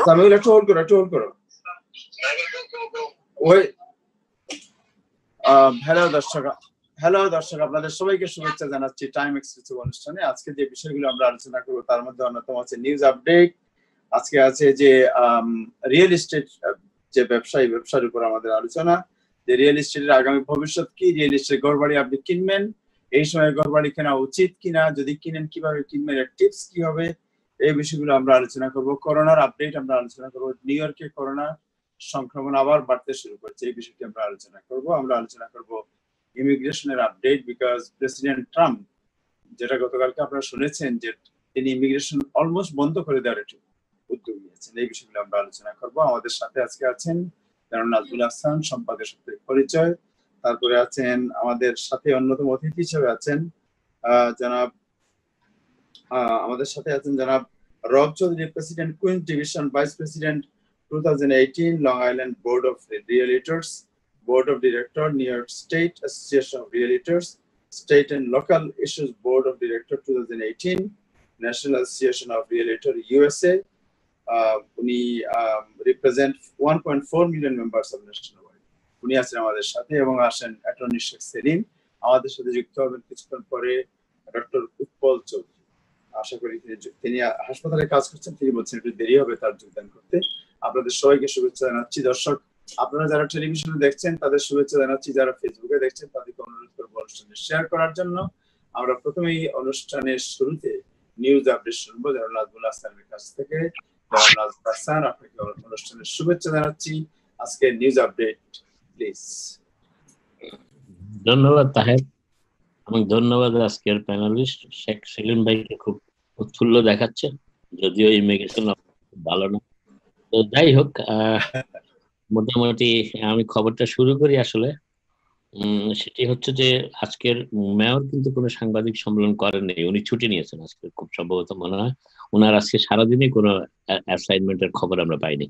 সামিউল একটু হোল্ড করো ওই হ্যালো দর্শক আপনাদের সবাইকে শুভেচ্ছা জানাচ্ছি টাইম এক্সক্লুসিভ অনুষ্ঠানে। আজকে যে বিষয়গুলো আমরা আলোচনা করব তার মধ্যে অন্যতম আছে নিউজ আপডেট। আজকে আছে যে রিয়েল এস্টেট যে ব্যবসার উপর আমাদের আলোচনা, যে রিয়েল এস্টেটের আগামী ভবিষ্যৎ কি, রিয়েল এস্টেট ঘরবাড়ি আপনি কিনবেন, এই সময় ঘরবাড়ি কেনা উচিত কিনা, যদি কিনেন কিভাবে কিনবেন, এর টিপস কি হবে, এই বিষয়গুলো আমরা আলোচনা করব। করোনার আপডেট আমরা আলোচনা করব, নিউ ইয়র্কে করোনা সংক্রমণ আবার বাড়তে শুরু করেছে, এই বিষয়টি আমরা আলোচনা করব। আমরা আলোচনা করব ইমিগ্রেশনের আপডেট, বিকজ প্রেসিডেন্ট ট্রাম্প, যেটা গতকালকে আপনারা শুনেছেন যে তিনি ইমিগ্রেশন অলমোস্ট বন্ধ করে দেওয়ার একটু উদ্যোগ নিয়েছেন, এই বিষয়গুলো আমরা আলোচনা করব। আমাদের সাথে আজকে আছেন জনাব নাজমুল হাসান, সম্পাদকের সাথে পরিচয়। তারপরে আছেন আমাদের সাথে অন্যতম অতিথি হিসেবে আছেন আমাদের সাথে আছেন জনাব Rob Chowdhury, president Queens division, vice president 2018 Long Island board of realtors, Board of Director, New York State Association of Realtors, State and Local Issues Board of Director 2018, National Association of Realtors USA. উনি represent 1.4 million members of nationwide. উনি আছেন আমাদের সাথে এবং আসেন attorney Sheikh Selim. আমাদের সাথে যুক্ত হবেন কিছুক্ষণ পরে ডক্টর উৎপল চৌধুরী। আশা করি তিনি হাসপাতালে কাজ করছেন, তিনি বলছেন একটু দেরি হবে তার যোগদান করতে। আপনাদের সবাইকে শুভেচ্ছা জানাচ্ছি। দর্শক আপনারা যারা টেলিভিশনে দেখছেন তাদের শুভেচ্ছা জানাচ্ছি, যারা ফেসবুকে দেখছেন তাদেরকে অনুরোধ করবো অনুষ্ঠানে শেয়ার করার জন্য। আমরা প্রথমেই অনুষ্ঠানের শুরুতে নিউজ আপডেট শুনবো জনাব নাজমুল হাসানের কাছ থেকে। জনাব নাজমুল হাসান, আপনাকে অনুষ্ঠানের শুভেচ্ছা জানাচ্ছি। আজকে নিউজ আপডেট প্লিজ। ধন্যবাদ তাহের এবং ধন্যবাদ আজকের প্যানেলিস্ট শেখ সেলিম ভাইকে, খুব উৎফুল্ল দেখাচ্ছে, যদিও ইমিগ্রেশন ভালো না। তো যাই হোক, মোটামুটি আমি খবরটা শুরু করি। আসলে সেটি হচ্ছে যে আজকের মেয়র কিন্তু কোনো সাংবাদিক সম্মেলন করেননি, উনি ছুটি নিয়েছেন আজকে, খুব সম্ভবত মনে হয় ওনার আজকে সারাদিনই কোনো অ্যাসাইনমেন্টের খবর আমরা পাইনি।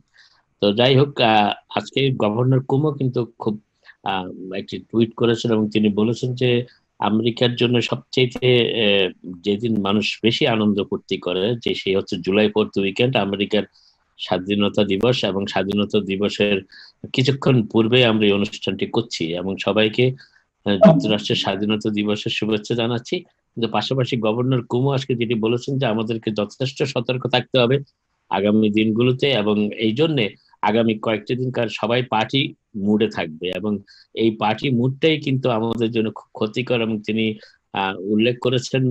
তো যাই হোক, আজকে গভর্নর কুমো কিন্তু খুব একটি টুইট করেছেন এবং তিনি বলেছেন যে আমেরিকার জন্য সবচেয়ে যেদিন মানুষ বেশি আনন্দ ফুর্তি করে যে সেই হচ্ছে জুলাই 4th উইকেন্ড, আমেরিকার স্বাধীনতা দিবস, এবং স্বাধীনতা দিবসের কিছুক্ষণ পূর্বে আমরা এই অনুষ্ঠানটি করছি এবং সবাইকে যুক্তরাষ্ট্রের স্বাধীনতা দিবসের শুভেচ্ছা জানাচ্ছি। কিন্তু পাশাপাশি গভর্নর কুমো আজকে যেটি বলেছেন যে আমাদেরকে যথেষ্ট সতর্ক থাকতে হবে আগামী দিনগুলোতে, এবং এই জন্যে আগামী কয়েকটি দিন সবাই পার্টি মুডে থাকবে এবং এই পার্টি মুডটাই কিন্তু আমাদের জন্য খুব ক্ষতিকর। এবং তিনি উল্লেখ করেছেন,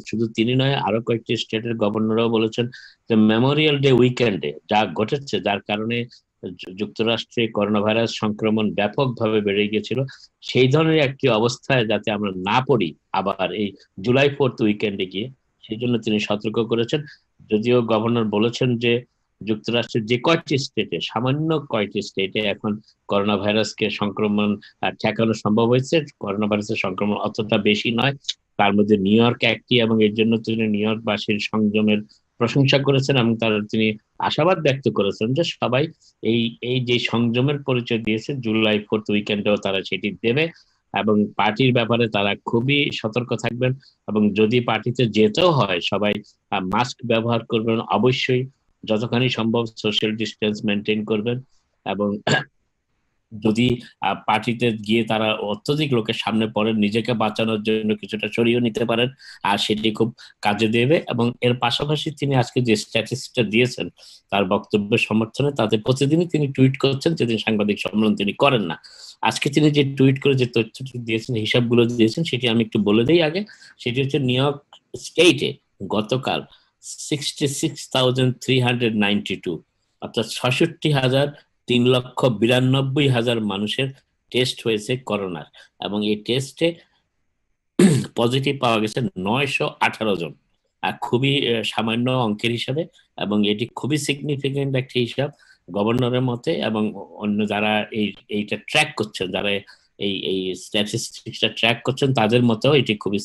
শুধু তিনি নয় আরো কয়েকটি স্টেটের গভর্নরও বলেছেন যে মেমোরিয়াল ডে উইকেন্ডে যা ঘটেছে, যার কারণে যুক্তরাষ্ট্রে করোনা ভাইরাস সংক্রমণ ব্যাপকভাবে বেড়ে গিয়েছিল, সেই ধরনের একটি অবস্থায় যাতে আমরা না পড়ি আবার এই জুলাই 4th উইকেন্ডে গিয়ে, সেই জন্য তিনি সতর্ক করেছেন। যদিও গভর্নর বলেছেন যে যুক্তরাষ্ট্রের যে কয়েকটি স্টেটে, সামান্য কয়েকটি স্টেটে এখন করোনা ভাইরাসকে সংক্রমণ ঠেকানো সম্ভব হয়েছে, করোনা ভাইরাসের সংক্রমণ অতটা বেশি নয়, তার মধ্যে নিউ ইয়র্ক একটি, এবং এর জন্য তিনি নিউ ইয়র্কবাসীর সংযমের প্রশংসা করেছেন এবং তিনি আশাবাদ ব্যক্ত করেছেন যে সবাই এই যে সংযমের পরিচয় দিয়েছে জুলাই 4th উইকেন্ডেও তারা সেটি দেবে এবং পার্টির ব্যাপারে তারা খুবই সতর্ক থাকবেন এবং যদি পার্টিতে যেতেও হয় সবাই মাস্ক ব্যবহার করবেন, অবশ্যই যতখানি সম্ভব সোশ্যাল ডিস্টেন্স মেনটেন করবেন এবং যদি পার্টিতে গিয়ে তারা অত্যধিক লোকের সামনে পড়েন নিজেকে বাঁচানোর জন্য কিছুটা সরিয়ে নিতে পারেন, আর সেটি খুব কাজে দেবে। এবং এর পাশাপাশি তিনি আজকে যে স্ট্যাটিস্টিকটা দিয়েছেন তার বক্তব্যের সমর্থনে, তাতে প্রতিদিনই তিনি টুইট করছেন, যেদিন সাংবাদিক সম্মেলন তিনি করেন না। আজকে তিনি যে টুইট করে যে তথ্যটি দিয়েছেন, হিসাবগুলো দিয়েছেন, সেটি আমি একটু বলে দিই আগে। সেটি হচ্ছে নিউ ইয়র্ক স্টেটে গতকাল 66,392 অর্থাৎ 66,392,000 মানুষের টেস্ট হয়েছে করোনার, এবং এই টেস্টে পজিটিভ পাওয়া গেছে 918 জন, আর খুবই সামান্য অঙ্কের হিসাবে, এবং এটি খুবই সিগনিফিকেন্ট একটি হিসাব গভর্নরের মতে, এবং অন্য যারা এইটা ট্র্যাক করছেন, যারা এই স্ট্যাটিস্টিক্সটা ট্র্যাক করছেন তাদের মতেও এটি খুবই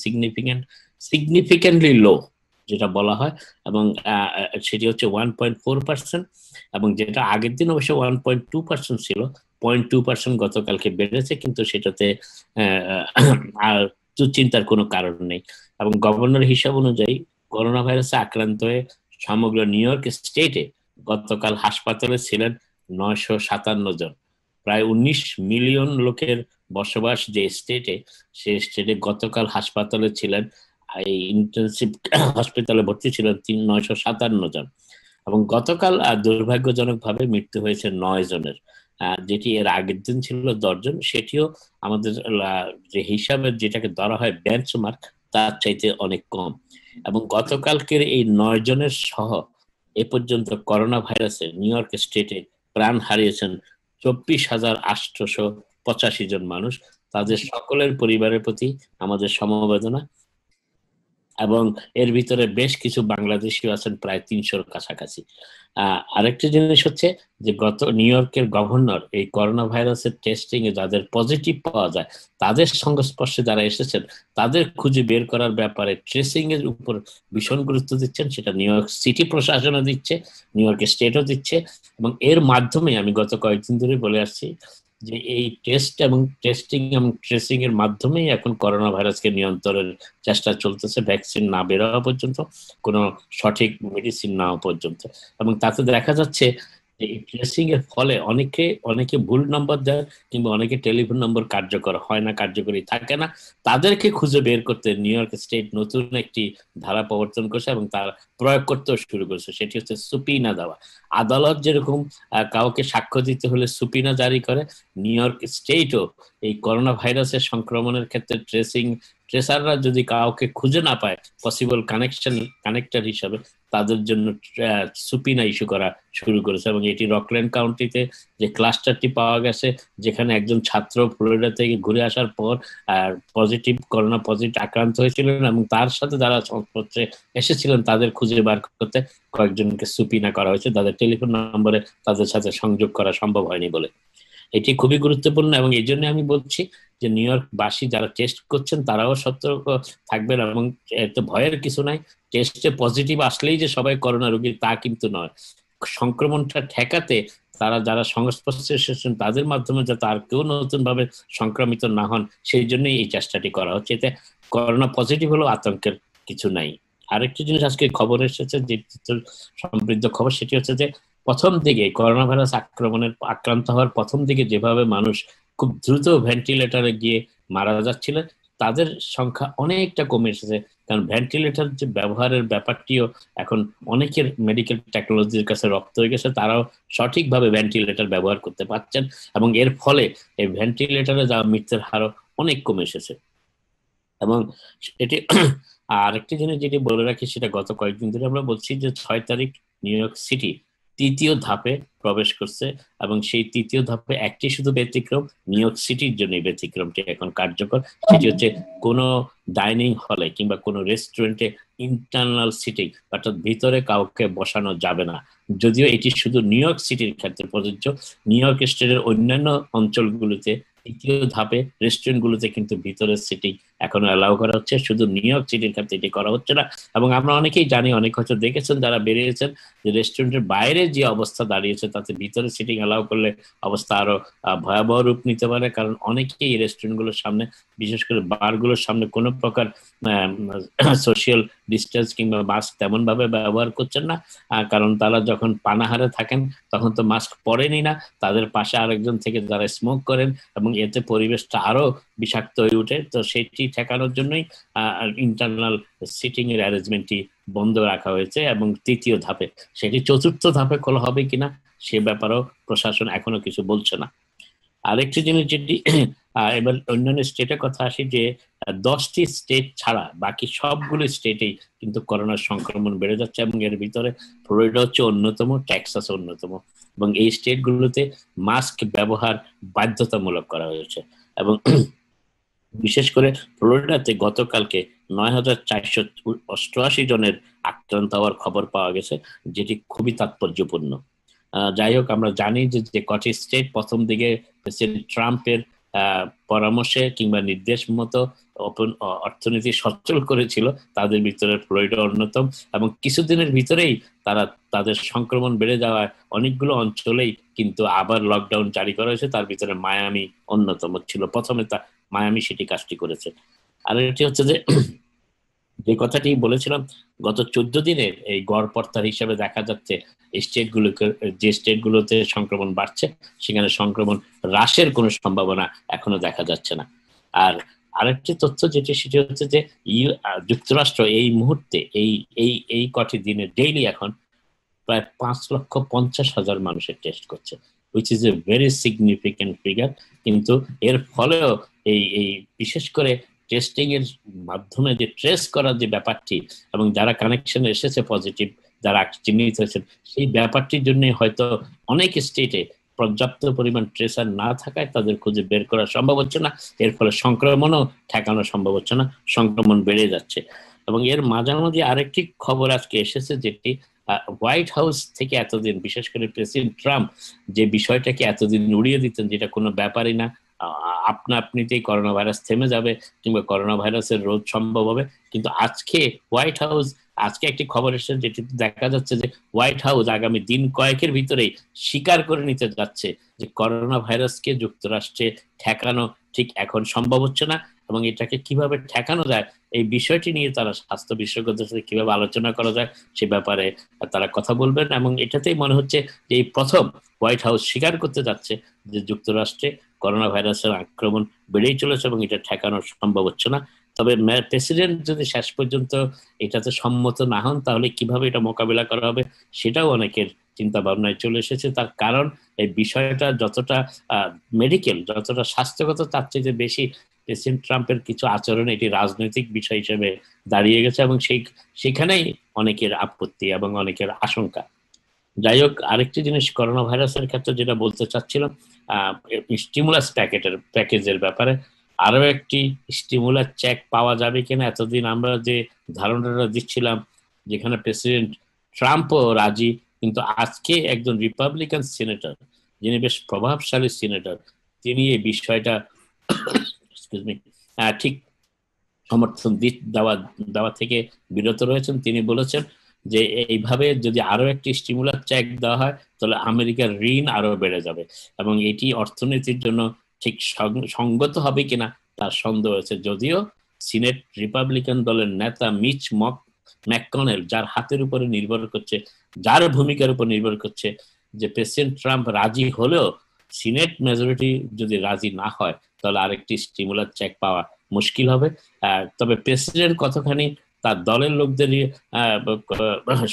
সিগনিফিকেন্টলি লো যেটা বলা হয়, এবং সেটি হচ্ছে 1.4%, এবং যেটা আগের দিন অবশ্য 1.2% ছিল, 0.2% গতকালকে বেড়েছে, কিন্তু সেটাতে আর চিন্তার কোনো কারণ নেই। এবং গভর্নর হিসাব অনুযায়ী করোনা ভাইরাসে আক্রান্ত হয়ে সমগ্র নিউ ইয়র্ক স্টেটে গতকাল হাসপাতালে ছিলেন 957 জন। প্রায় 19 মিলিয়ন লোকের বসবাস যে স্টেটে, সে স্টেটে গতকাল হাসপাতালে ছিলেন, এই ইন্টেনসিভ হসপিটালে ভর্তি ছিলেন 957 জন। এবং গতকাল দুর্ভাগ্যজনকভাবে মৃত্যু হয়েছে 9 জনের, যেটি এর আগের দিন ছিল 10 জন। সেটিও আমাদের যে হিসাবে যেটাকে ধরা হয় বেঞ্চমার্ক, তার চাইতে অনেক কম। এবং গতকালকের এই 9 জনের সহ এ পর্যন্ত করোনা ভাইরাসে নিউ ইয়র্ক স্টেটে প্রাণ হারিয়েছেন 24,885 জন মানুষ। তাদের সকলের পরিবারের প্রতি আমাদের সমবেদনা। এবং এর ভিতরে বেশ কিছু বাংলাদেশিও আছেন, প্রায় 300-র কাছাকাছি। আরেকটি জিনিস হচ্ছে যে গত নিউ ইয়র্কের গভর্নর এই করোনা ভাইরাসের টেস্টিং এ যাদের পজিটিভ পাওয়া যায়, তাদের সংস্পর্শে যারা এসেছেন তাদের খুঁজে বের করার ব্যাপারে ট্রেসিং এর উপর ভীষণ গুরুত্ব দিচ্ছেন। সেটা নিউ ইয়র্ক সিটি প্রশাসনও দিচ্ছে, নিউ ইয়র্ক স্টেটও দিচ্ছে। এবং এর মাধ্যমে আমি গত কয়েকদিন ধরে বলে আসছি যে এই টেস্টিং এবং ট্রেসিং এর মাধ্যমেই এখন করোনা ভাইরাসকে নিয়ন্ত্রণের চেষ্টা চলতেছে, ভ্যাকসিন না বের হওয়া পর্যন্ত, কোনো সঠিক মেডিসিন না হওয়া পর্যন্ত। এবং তাতে দেখা যাচ্ছে যে এই ট্রেসিং এর ফলে অনেকে ভুল নম্বর দেয়, কিংবা অনেকে টেলিফোন নম্বর কার্যকর হয় না, কার্যকরী থাকে না। তাদেরকে খুঁজে বের করতে নিউ ইয়র্ক স্টেট নতুন একটি ধারা প্রবর্তন করছে এবং তার প্রয়োগ করতেও শুরু করেছে। সেটি হচ্ছে সুপিনা দেওয়া। আদালত যেরকম কাউকে সাক্ষ্য দিতে হলে সুপিনা জারি করে, নিউ ইয়র্ক স্টেটও এই করোনা ভাইরাসের সংক্রমণের ক্ষেত্রে ট্রেসাররা যদি কাউকে খুঁজে না পায় পসিবল কানেক্টর হিসাবে, তাদের জন্য সুপিনা ইস্যু করা শুরু করেছে। এবং এটি রকল্যান্ড কাউন্টিতে যে ক্লাস্টারটি পাওয়া গেছে, যেখানে একজন ছাত্র ফ্লোরিডা থেকে ঘুরে আসার পর করোনা পজিটিভ আক্রান্ত হয়েছিলেন এবং তার সাথে যারা সংস্পর্শে এসেছিলেন তাদের খুঁজে বার করতে কয়েকজনকে সুপিনা করা হয়েছে, তাদের টেলিফোন নম্বরে তাদের সাথে সংযোগ করা সম্ভব হয়নি বলে। এটি খুবই গুরুত্বপূর্ণ। এবং এই জন্য আমি বলছি যে নিউ ইয়র্ক বাসী যারা টেস্ট করছেন তারাও সতর্ক থাকবেন। এবং এতে ভয়ের কিছু নাই, টেস্টে পজিটিভ আসলেই যে সবাই করোনা রোগী তা কিন্তু নয়। সংক্রমণটা ঠেকাতে তারা যারা সংস্পর্শে এসেছেন তাদের মাধ্যমে যাতে আর কেউ নতুন ভাবে সংক্রমিত না হন, সেই জন্যই এই চেষ্টাটি করা হচ্ছে। এতে করোনা পজিটিভ হলেও আতঙ্কের কিছু নাই। আরেকটি জিনিস আজকে খবর এসেছে, যে সমৃদ্ধ খবর, সেটি হচ্ছে যে প্রথম দিকে করোনা ভাইরাস আক্রান্ত হওয়ার প্রথম দিকে যেভাবে মানুষ খুব দ্রুত ভেন্টিলেটরে গিয়ে মারা যাচ্ছিল, তাদের সংখ্যা অনেকটা কমে এসেছে। কারণ ভেন্টিলেটর যে ব্যবহারের ব্যাপারটিও এখন অনেকের মেডিকেল টেকনোলজির কাছে রপ্ত হয়ে গেছে, তারাও সঠিকভাবে ভেন্টিলেটর ব্যবহার করতে পারছেন। এবং এর ফলে এই ভেন্টিলেটরে যাওয়া মৃত্যুর হারও অনেক কমে এসেছে। এবং এটি আরেকটি জিনিস যেটি বলে রাখি, সেটা গত কয়েকদিন ধরে আমরা বলছি যে 6 তারিখ নিউ ইয়র্ক সিটি তৃতীয় ধাপে প্রবেশ করছে। এবং সেই তৃতীয় ধাপে একটি শুধু ব্যতিক্রম, নিউ ইয়র্ক সিটির জন্য ব্যতিক্রমটি এখন কার্যকর। সেটি হচ্ছে কোনো ডাইনিং হলে কিংবা কোনো রেস্টুরেন্টে ইন্টারনাল সিটিং, অর্থাৎ ভিতরে কাউকে বসানো যাবে না। যদিও এটি শুধু নিউ ইয়র্ক সিটির ক্ষেত্রে প্রযোজ্য, নিউ ইয়র্ক স্টেটের অন্যান্য অঞ্চলগুলোতে তৃতীয় ধাপে রেস্টুরেন্ট গুলোতে কিন্তু ভিতরের সিটিং এখনো অ্যালাউ করা হচ্ছে, শুধু নিউ ইয়র্ক সিটির ক্ষেত্রে এটি করা হচ্ছে না। এবং আমরা অনেকেই জানি, অনেক হয়তো দেখেছেন যারা বেরিয়েছেন, যে রেস্টুরেন্টের বাইরে যে অবস্থা দাঁড়িয়েছে তাতে ভিতরে সিটিং অ্যালাউ করলে অবস্থা আরো ভয়াবহ রূপ নিতে পারে। কারণ অনেকেই রেস্টুরেন্ট গুলোর সামনে, বিশেষ করে বার গুলোর সামনে কোনো প্রকার সোশিয়াল ডিস্টেন্স কিংবা মাস্ক তেমন ভাবে ব্যবহার করছেন না। কারণ তারা যখন পানাহারে থাকেন তখন তো মাস্ক পরেনি না, তাদের পাশে আরেকজন থেকে যারা স্মোক করেন, এবং এতে পরিবেশটা আরো বিষাক্ত হয়ে উঠে। তো সেটি ঠেকানোর জন্যই ইন্টারনাল সিটিং এর অ্যারেঞ্জমেন্টটি বন্ধ রাখা হয়েছে। এবং তৃতীয় ধাপে, সেটি চতুর্থ ধাপে খোলা হবে কিনা সে ব্যাপারেও প্রশাসন এখনো কিছু বলছে না। আরেকটি জিনিস যেটি এবার অন্যান্য স্টেটের কথা আসি, যে 10টি স্টেট ছাড়া বাকি সবগুলো স্টেটেই কিন্তু করোনার সংক্রমণ বেড়ে যাচ্ছে। এবং এর ভিতরে ফ্লোরিডা হচ্ছে অন্যতম, টেক্সাস অন্যতম। এবং এই স্টেট গুলোতে মাস্ক ব্যবহার বাধ্যতামূলক করা হয়েছে। এবং বিশেষ করে ফ্লোরিডাতে গতকালকে 9,488 জনের আক্রান্ত হওয়ার খবর পাওয়া গেছে, যেটি খুবই তাৎপর্যপূর্ণ। যাই হোক, আমরা জানি যে কটি স্টেট প্রথম দিকে প্রেসিডেন্ট ট্রাম্পের পরামর্শে কিংবা নির্দেশ মতো অর্থনীতি সচল করেছিল, তাদের ভিতরে ফ্লোরিডা অন্যতম। এবং কিছুদিনের ভিতরেই তারা তাদের সংক্রমণ বেড়ে যাওয়ায় অনেকগুলো অঞ্চলেই কিন্তু আবার লকডাউন জারি করা হয়েছে। তার ভিতরে মায়ামি অন্যতম ছিল, প্রথমে মায়ামি সেটি কাজটি করেছে। আর এটি হচ্ছে যে যে কথাটি বলেছিলাম, গত 14 দিনের এই গড়পড়তার হিসাবে দেখা যাচ্ছে যে স্টেটগুলোতে সংক্রমণ বাড়ছে সেখানে সংক্রমণ হ্রাসের কোনো সম্ভাবনা এখনো দেখা যাচ্ছে না। আর আরেকটি তথ্য যেটি সেটি হচ্ছে যে যুক্তরাষ্ট্র এই মুহূর্তে এই এই এই কটি দিনে ডেইলি এখন প্রায় 5,50,000 মানুষের টেস্ট করছে, which is a very significant figure। কিন্তু এর ফলেও এই বিশেষ করে টেস্টিং এর মাধ্যমে যে ট্রেস করার যে ব্যাপারটি এবং যারা কানেকশন এসেছে পজিটিভ, যারা চিহ্নিত হয়েছেন, সেই ব্যাপারটির জন্য হয়তো অনেক স্টেটে পর্যাপ্ত পরিমাণ ট্রেসার না থাকায় তাদের খুঁজে বের করা সম্ভব হচ্ছে না। এর ফলে সংক্রমণও ঠেকানো সম্ভব হচ্ছে না, সংক্রমণ বেড়ে যাচ্ছে। এবং এর মাঝামাঝি আরেকটি খবর আজকে এসেছে, যেটি হোয়াইট হাউস থেকে এতদিন, বিশেষ করে প্রেসিডেন্ট ট্রাম্প যে বিষয়টাকে এতদিন উড়িয়ে দিতেন, যেটা কোনো ব্যাপারই না, আপনা আপনিতেই করোনা ভাইরাস থেমে যাবে কিংবা করোনা ভাইরাসের রোধ সম্ভব হবে, কিন্তু আজকে হোয়াইট হাউস আজকে একটি খবর এসেছে যেটি দেখা যাচ্ছে যে হোয়াইট হাউস আগামী দিন কয়েকের ভিতরেই স্বীকার করে নিতে যাচ্ছে যে করোনা ভাইরাসকে যুক্তরাষ্ট্রে ঠেকানো ঠিক এখন সম্ভব হচ্ছে না, এবং এটাকে কিভাবে ঠেকানো যায় এই বিষয়টি নিয়ে তারা স্বাস্থ্য বিশেষজ্ঞদের সাথে কিভাবে আলোচনা করা যায় সে ব্যাপারে তারা কথা বলবেন। এবং এটাতেই মনে হচ্ছে যে এই প্রথম হোয়াইট হাউস স্বীকার করতে যাচ্ছে যে যুক্তরাষ্ট্রে করোনা ভাইরাসের আক্রমণ বেড়েই চলেছে এবং এটা ঠেকানো সম্ভব হচ্ছে না। তবে প্রেসিডেন্ট যদি শেষ পর্যন্ত এটাতে সম্মত না হন তাহলে কিভাবে এটা মোকাবিলা করা হবে সেটাও অনেকের চিন্তা ভাবনায় চলে এসেছে। তার কারণ এই বিষয়টা যতটা মেডিকেল, যতটা স্বাস্থ্যগত, তার চেয়ে বেশি প্রেসিডেন্ট ট্রাম্পের কিছু আচরণ এটি রাজনৈতিক বিষয় হিসেবে দাঁড়িয়ে গেছে এবং সেখানেই অনেকের আপত্তি এবং অনেকের আশঙ্কা। যাই হোক, আরেকটি জিনিস করোনা ভাইরাসের ক্ষেত্রে যেটা বলতে চাচ্ছিলাম, স্টিমুলাস প্যাকেজের ব্যাপারে আরো একটি স্টিমুলাস চেক পাওয়া যাবে কিনা। এতদিন আমরা যে ধারণাটা দিচ্ছিলাম যেখানে প্রেসিডেন্ট ট্রাম্পও রাজি, কিন্তু আজকে একজন রিপাবলিকান সিনেটর, যিনি বেশ প্রভাবশালী সিনেটর, তিনি এই বিষয়টা ঠিক সমর্থন দেওয়া থেকে বিরত রয়েছেন। তিনি বলেছেন যে এইভাবে যদি আরো একটি স্টিমুলাস চেক দেওয়া হয় তাহলে আমেরিকার ঋণ আরো বেড়ে যাবে এবং এটি অর্থনীতির জন্য ঠিক সঙ্গত হবে কিনা তার সন্দেহ আছে। যদিও সিনেট রিপাবলিকান দলের নেতা মিচ ম্যাককনেল, যার হাতের উপরে নির্ভর করছে, যার ভূমিকার উপর নির্ভর করছে যে প্রেসিডেন্ট ট্রাম্প রাজি হলেও সিনেট মেজরিটি যদি রাজি না হয় তাহলে আরেকটি স্টিমুলাস চেক পাওয়া মুশকিল হবে। তবে প্রেসিডেন্ট কতখানি তার দলের লোকদের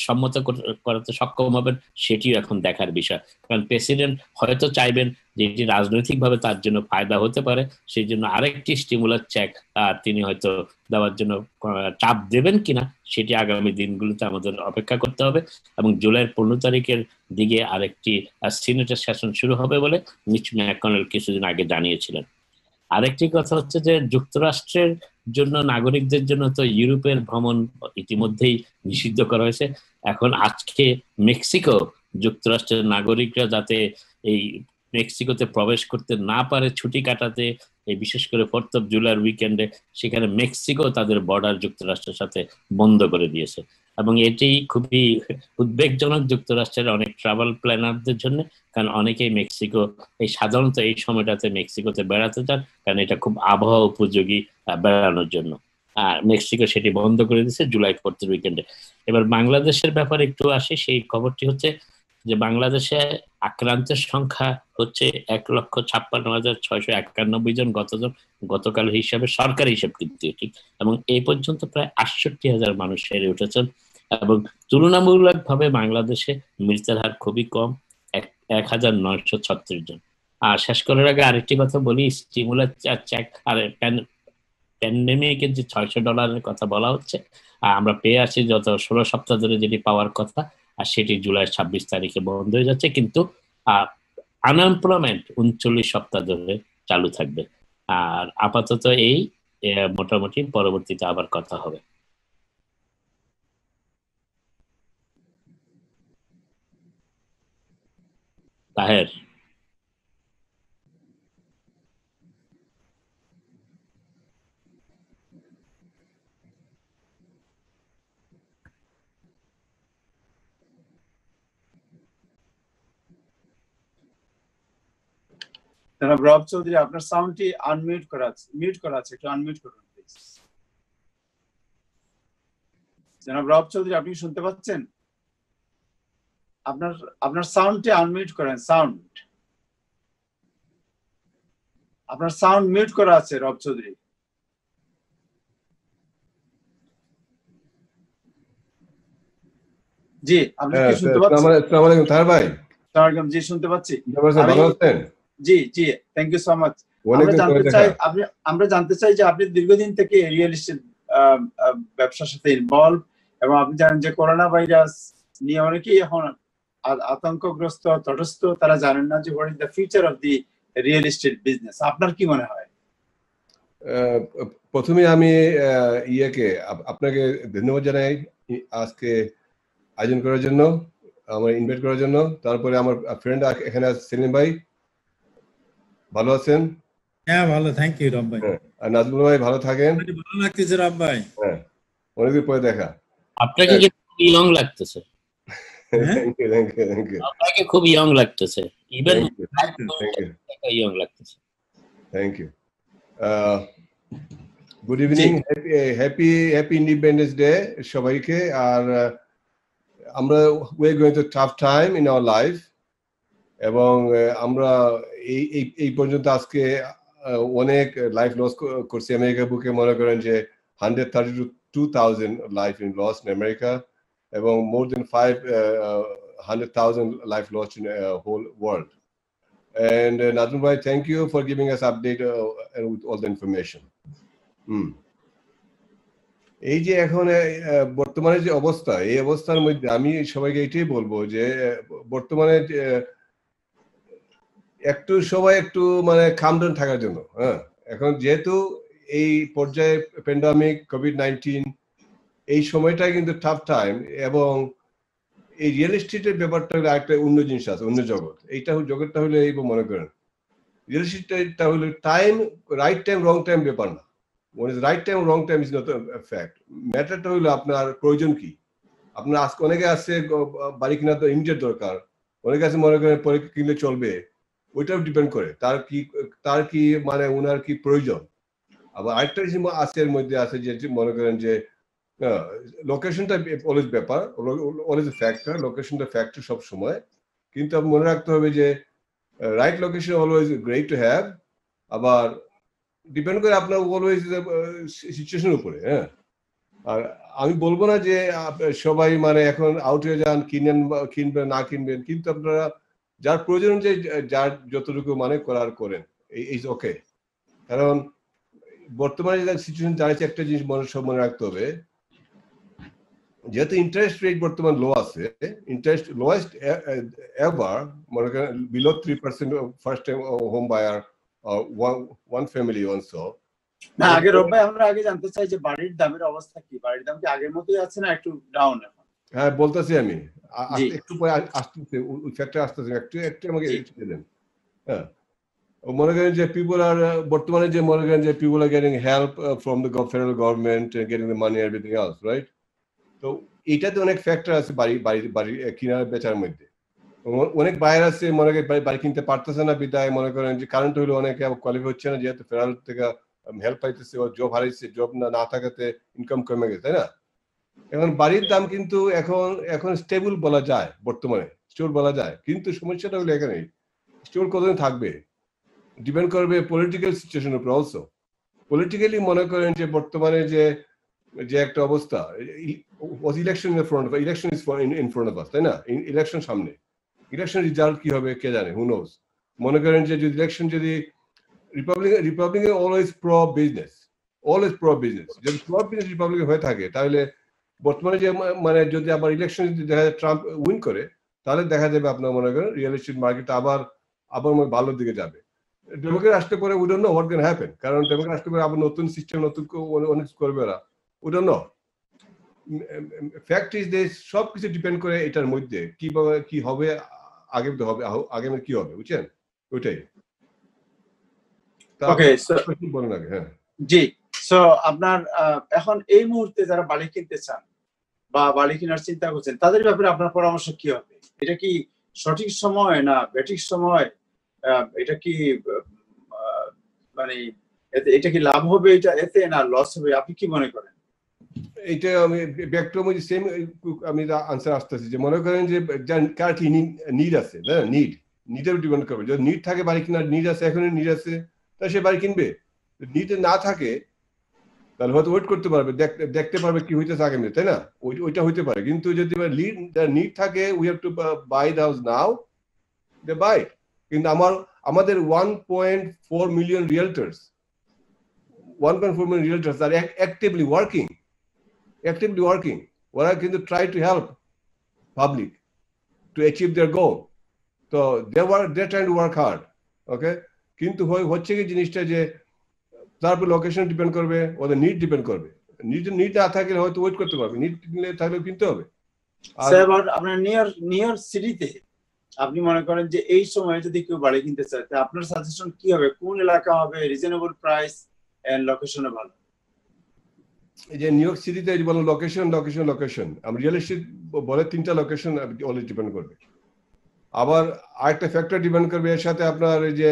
সম্মত করাতে সক্ষম হবেন সেটিও এখন দেখার বিষয়। কারণ প্রেসিডেন্ট হয়তো চাইবেন যে এটি রাজনৈতিকভাবে তার জন্য ফায়দা হতে পারে, সেই জন্য আরেকটি স্টিমুলাস চেক তিনি হয়তো দেওয়ার জন্য চাপ দেবেন কিনা সেটি আগামী দিনগুলোতে আমাদের অপেক্ষা করতে হবে। এবং জুলাইয়ের 15 তারিখের দিকে আরেকটি সিনেটের সেশন শুরু হবে বলে মিচ ম্যাককনেল কিছুদিন আগে জানিয়েছিলেন। আরেকটি কথা হচ্ছে যে যুক্তরাষ্ট্রের জন্য নাগরিকদের জন্য তো ইউরোপের ভ্রমণ ইতিমধ্যেই নিষিদ্ধ করা হয়েছে। এখন আজকে মেক্সিকো যুক্তরাষ্ট্রের নাগরিকরা যাতে এই মেক্সিকোতে প্রবেশ করতে না পারে ছুটি কাটাতে, এই বিশেষ করে 4th of July উইকেন্ডে, সেখানে মেক্সিকো তাদের বর্ডার যুক্তরাষ্ট্রের সাথে বন্ধ করে দিয়েছে এবং এটি খুবই উদ্বেগজনক যুক্তরাষ্ট্রের অনেক ট্রাভেল প্ল্যানারদের জন্য। কারণ অনেকেই মেক্সিকো সাধারণত এই সময়টাতে মেক্সিকোতে বেড়াতে যান, কারণ এটা খুব আবহাওয়া উপযোগী বেড়ানোর জন্য। আর মেক্সিকো সেটি বন্ধ করে দিয়েছে জুলাই 4th উইকেন্ডে। এবার বাংলাদেশের ব্যাপারে একটু আসি। সেই খবরটি হচ্ছে যে বাংলাদেশে আক্রান্তের সংখ্যা হচ্ছে 1,56,691 জন গতকাল হিসাবে, সরকারি হিসাব কিন্তু এটি, এবং এই পর্যন্ত প্রায় 68,000 মানুষ সেরে উঠেছেন এবং তুলনামূলকভাবে বাংলাদেশে মৃত্যুর হার খুবই কম, 1,936 জন। আর শেষ করার আগে আরেকটি কথা বলি, স্টিমুলাস চেক আর প্যান্ডেমিকের যে $600 কথা বলা হচ্ছে, আমরা পেয়ে আসি যত 16 সপ্তাহ ধরে যেটি পাওয়ার কথা, আর সেটি জুলাই 26 তারিখে বন্ধ হয়ে যাচ্ছে। কিন্তু আনএমপ্লয়মেন্ট 39 সপ্তাহ ধরে চালু থাকবে। আর আপাতত এই মোটামুটি, পরবর্তীতে আবার কথা হবে। তাহের, জনাব রব চৌধুরী, আপনার সাউন্ডটি মিউট করা আছে, একটু আনমিউট করুন প্লিজ। জনাব রব চৌধুরী, আপনি শুনতে পাচ্ছেন? আপনার আপনার সাউন্ডটি আনমিউট করেন। আপনার সাউন্ড মিউট করা আছে রব চৌধুরী। জি, আপনি কি শুনতে পাচ্ছেন? আসসালামু আলাইকুম তাহের ভাই। আসসালামু জি, শুনতে পাচ্ছি। ভালো আছেন? জি জি, থ্যাংক ইউ সো মাচ। আমরা জানতে চাই যে আপনি দীর্ঘদিন থেকে রিয়েল এস্টেট ব্যবসার সাথে ইনভলভ, এবং আপনি জানেন যে করোনা ভাইরাস নিয়ে অনেকেই এখন আতঙ্কগ্রস্ত, তটস্থ। তারা জানেন না যে what is the future of the real estate business. আপনার কি মনে হয়? প্রথমে আমি আপনাকে ধন্যবাদ জানাই আজকে আয়োজন করার জন্য, আমার ইনভাইট করার জন্য। তারপরে আমার ফ্রেন্ড এখানে সেলিম ভাই, ভালো আছেন? হ্যাঁ ভালো, থ্যাংক ইউ রব ভাই। আর নাজমুল ভাই, ভালো থাকেন। ভালো লাগতেছে রব ভাই। হ্যাঁ, অনেকদিন পরে দেখা। আপনাকে খুব ইয়ং লাগতেছে। Thank you thank you thank you. আপনাকে খুব ইয়ং লাগতেছে, ইভেন ইয়ং লাগতেছে। Thank you. Good evening, happy independence day সবাইকে। আর আমরা we are going to tough time in our life, এবং আমরা এই পর্যন্ত আজকে অনেক লাইফ লস করছি আমেরিকা বুকে। মনে করেন যে 132,000 life in loss in America, এবং more than 500,000 life loss in whole world. And Nazmul bhai, thank you for giving us update with all the information. এই যে এখন বর্তমানে যে অবস্থা, এই অবস্থার মধ্যে আমি সবাইকে এটাই বলবো যে বর্তমানে একটু সবাই একটু মানে খামডাউন থাকার জন্য। হ্যাঁ, এখন যেহেতু এই পর্যায়ে প্যান্ডামিক, কোভিড-19, এই সময়টা কিন্তু টাফ টাইম, এবং এই রিয়েল এস্টেটের ব্যাপারটা হলো একটা অন্য জিনিস আছে, অন্য জগৎ। এইটা জগৎটা হলে এই মনে করেন রিয়েল এস্টেটটা হলো time, right time wrong time ব্যাপার না। Right time wrong time is not fact. ম্যাটারটা হলো আপনার প্রয়োজন কি। আপনার আজকে অনেকে আছে বাড়ি কেনার তো ইমিডিয়েট দরকার, অনেকে আছে মনে করেন পরে কিনলে চলবে, ওইটাও ডিপেন্ড করে তার কি মানে ওনার কি প্রয়োজন। আবার আরেকটা জিনিস আছে এর মধ্যে আছে যে মনে করেন যে লোকেশনটা অলওয়েজ ব্যাপার, অলওয়েজ ফ্যাক্টর, লোকেশনটা ফ্যাক্টর সব সময়। কিন্তু আপনি মনে রাখতে হবে যে right location always great to have, আবার ডিপেন্ড করে আপনার অলওয়েজ সিচুয়েশনের উপরে। হ্যাঁ, আর আমি বলবো না যে সবাই মানে এখন আউট হয়ে যান, কিনবেন না কিনবেন, কিন্তু আপনারা যার প্রয়োজন অনুযায়ী যার যতটুকু মানে করার করেন, এই ওকে। কারণ বর্তমানে যে সিচুয়েশন দাঁড়িয়েছে, একটা জিনিস মনে রাখতে হবে, যেহেতু ইন্টারেস্ট রেট বর্তমান লো আছে, ইন্টারেস্ট লোয়েস্ট এভার, মনে করেন below 3% first time home buyer, one family also. না, আগে রব ভাই আমরা আগে জানতে চাই যে বাড়ির দামের অবস্থা কি? বাড়ির দাম কি আগের মতোই আছে না একটু ডাউন এখন? হ্যাঁ, বলতেছি আমি একটু পরে আসতেছে, ওই ফ্যাক্টর আসতেছে, একটু আমাকে দেন। হ্যাঁ, মনে করেন যে পিপল আর বর্তমানে যে মনে করেন যে people are getting help from the federal government, getting the money, everything else, right? তো এইটাতে অনেক ফ্যাক্টর আছে বাড়ি কিনার বেচার মধ্যে। অনেক বাইরে আছে মনে করেন বাড়ি কিনতে পারতেছে না, বিদায় মনে করেন যে কারেন্ট হইলে অনেকে কোয়ালিফাই হচ্ছে না, যেহেতু ফেডারেল থেকে হেল্প পাইতেছে, জব হারাইছে, জব না থাকাতে ইনকাম কমে গেছে, তাই না? এখন বাড়ির দাম কিন্তু এখন স্টেবল বলা যায়, বর্তমানে স্টেবল বলা যায়, কিন্তু সমস্যাটা হলো এখানে স্টেবল কতদিন থাকবে ডিপেন্ড করবে পলিটিক্যাল সিচুয়েশনের উপর। অলসো পলিটিক্যালি মনে করেন যে বর্তমানে যে একটা অবস্থা, election in front of us, তাই না? ইলেকশন সামনে, ইলেকশন রেজাল্ট কি হবে কে জানে, হু নোজ। মনে করেন যে যদি ইলেকশন যদি রিপাবলিকান অলওয়েজ প্রো বিজনেস, যদি প্রো বিজনেস রিপাবলিকান হয়ে থাকে, তাহলে বর্তমানে যে মানে যদি আবার ইলেকশন যদি দেখা যায় ট্রাম্প উইন করে, তাহলে দেখা যাবে আপনার মনে করেন রিয়েল এস্টেট মার্কেট আবার ভালোর দিকে যাবে। ডেমোক্রেট আসতে পারে, we don't know what can happen, কারণ ডেমোক্রেট আসতে পারে আবার নতুন সিস্টেম, নতুন অনেক করবে ওরা, we don't know. Fact is this, সবকিছু ডিপেন্ড করে এটার মধ্যে কিভাবে কি হবে, আগে কি হবে, বুঝছেন? ওইটাই। ওকে, বলুন আগে। হ্যাঁ জি, সো আপনার এখন এই মুহূর্তে যারা বাড়ি কিনতে চান বা বাড়ি কেনার চিন্তা করছেন, তাদের ব্যাপারে আপনার পরামর্শ কি হবে? এটা কি সঠিক সময় না ব্যাঠিক সময়? এটা কি মানে এটা কি লাভ হবে এতে না লস হবে? আপনি কি মনে করেন? এটা আমি ব্যাক টু আমি সেম আমি আনসার আসতেছি যে মনে করেন যে কার কি নিড আছে না নিডের ডিপেন্ড করবে যদি নিড থাকে বাড়ি কিনার নিড আছে এখনই নিড আছে তাহলে সে বাড়ি কিনবে নিড না থাকে তাহলে হয়তো ওয়েট করতে পারবে দেখতে পারবে কি হইতেছে আগামী তাই না ওইটা হইতে পারে কিন্তু যদি নিড থাকে we have to buy the house now they buy কিন্তু আমাদের 1.4 million realtors 1.4 million realtors are actively working. ওরা কিন্তু try to help public to achieve their goal. So they're trying to work hard. Okay? কিন্তু হচ্ছে কি জিনিসটা যে তারপর লোকেশন ডিপেন্ড করবে ওদের নিড ডিপেন্ড করবে নিড না থাকলে হয়তো ওয়েট করতে পারবে নিড থাকলে কিনতে হবে স্যার আপনার নিয়ার সিটিতে আপনি মনে করেন যে এই সময় যদি কেউ বাড়ি কিনতে চায় তা আপনার সাজেশন কি হবে কোন এলাকা হবে রিজনেবল প্রাইস এন্ড লোকেশনে ভালো এই যে নিউ ইয়র্ক সিটিতে বলো লোকেশন আমি রিয়েল এস্টেট বলে তিনটা লোকেশন অলরেডি ডিপেন্ড করবে আবার আরেকটা ফ্যাক্টর ডিপেন্ড করবে এর সাথে আপনার এই যে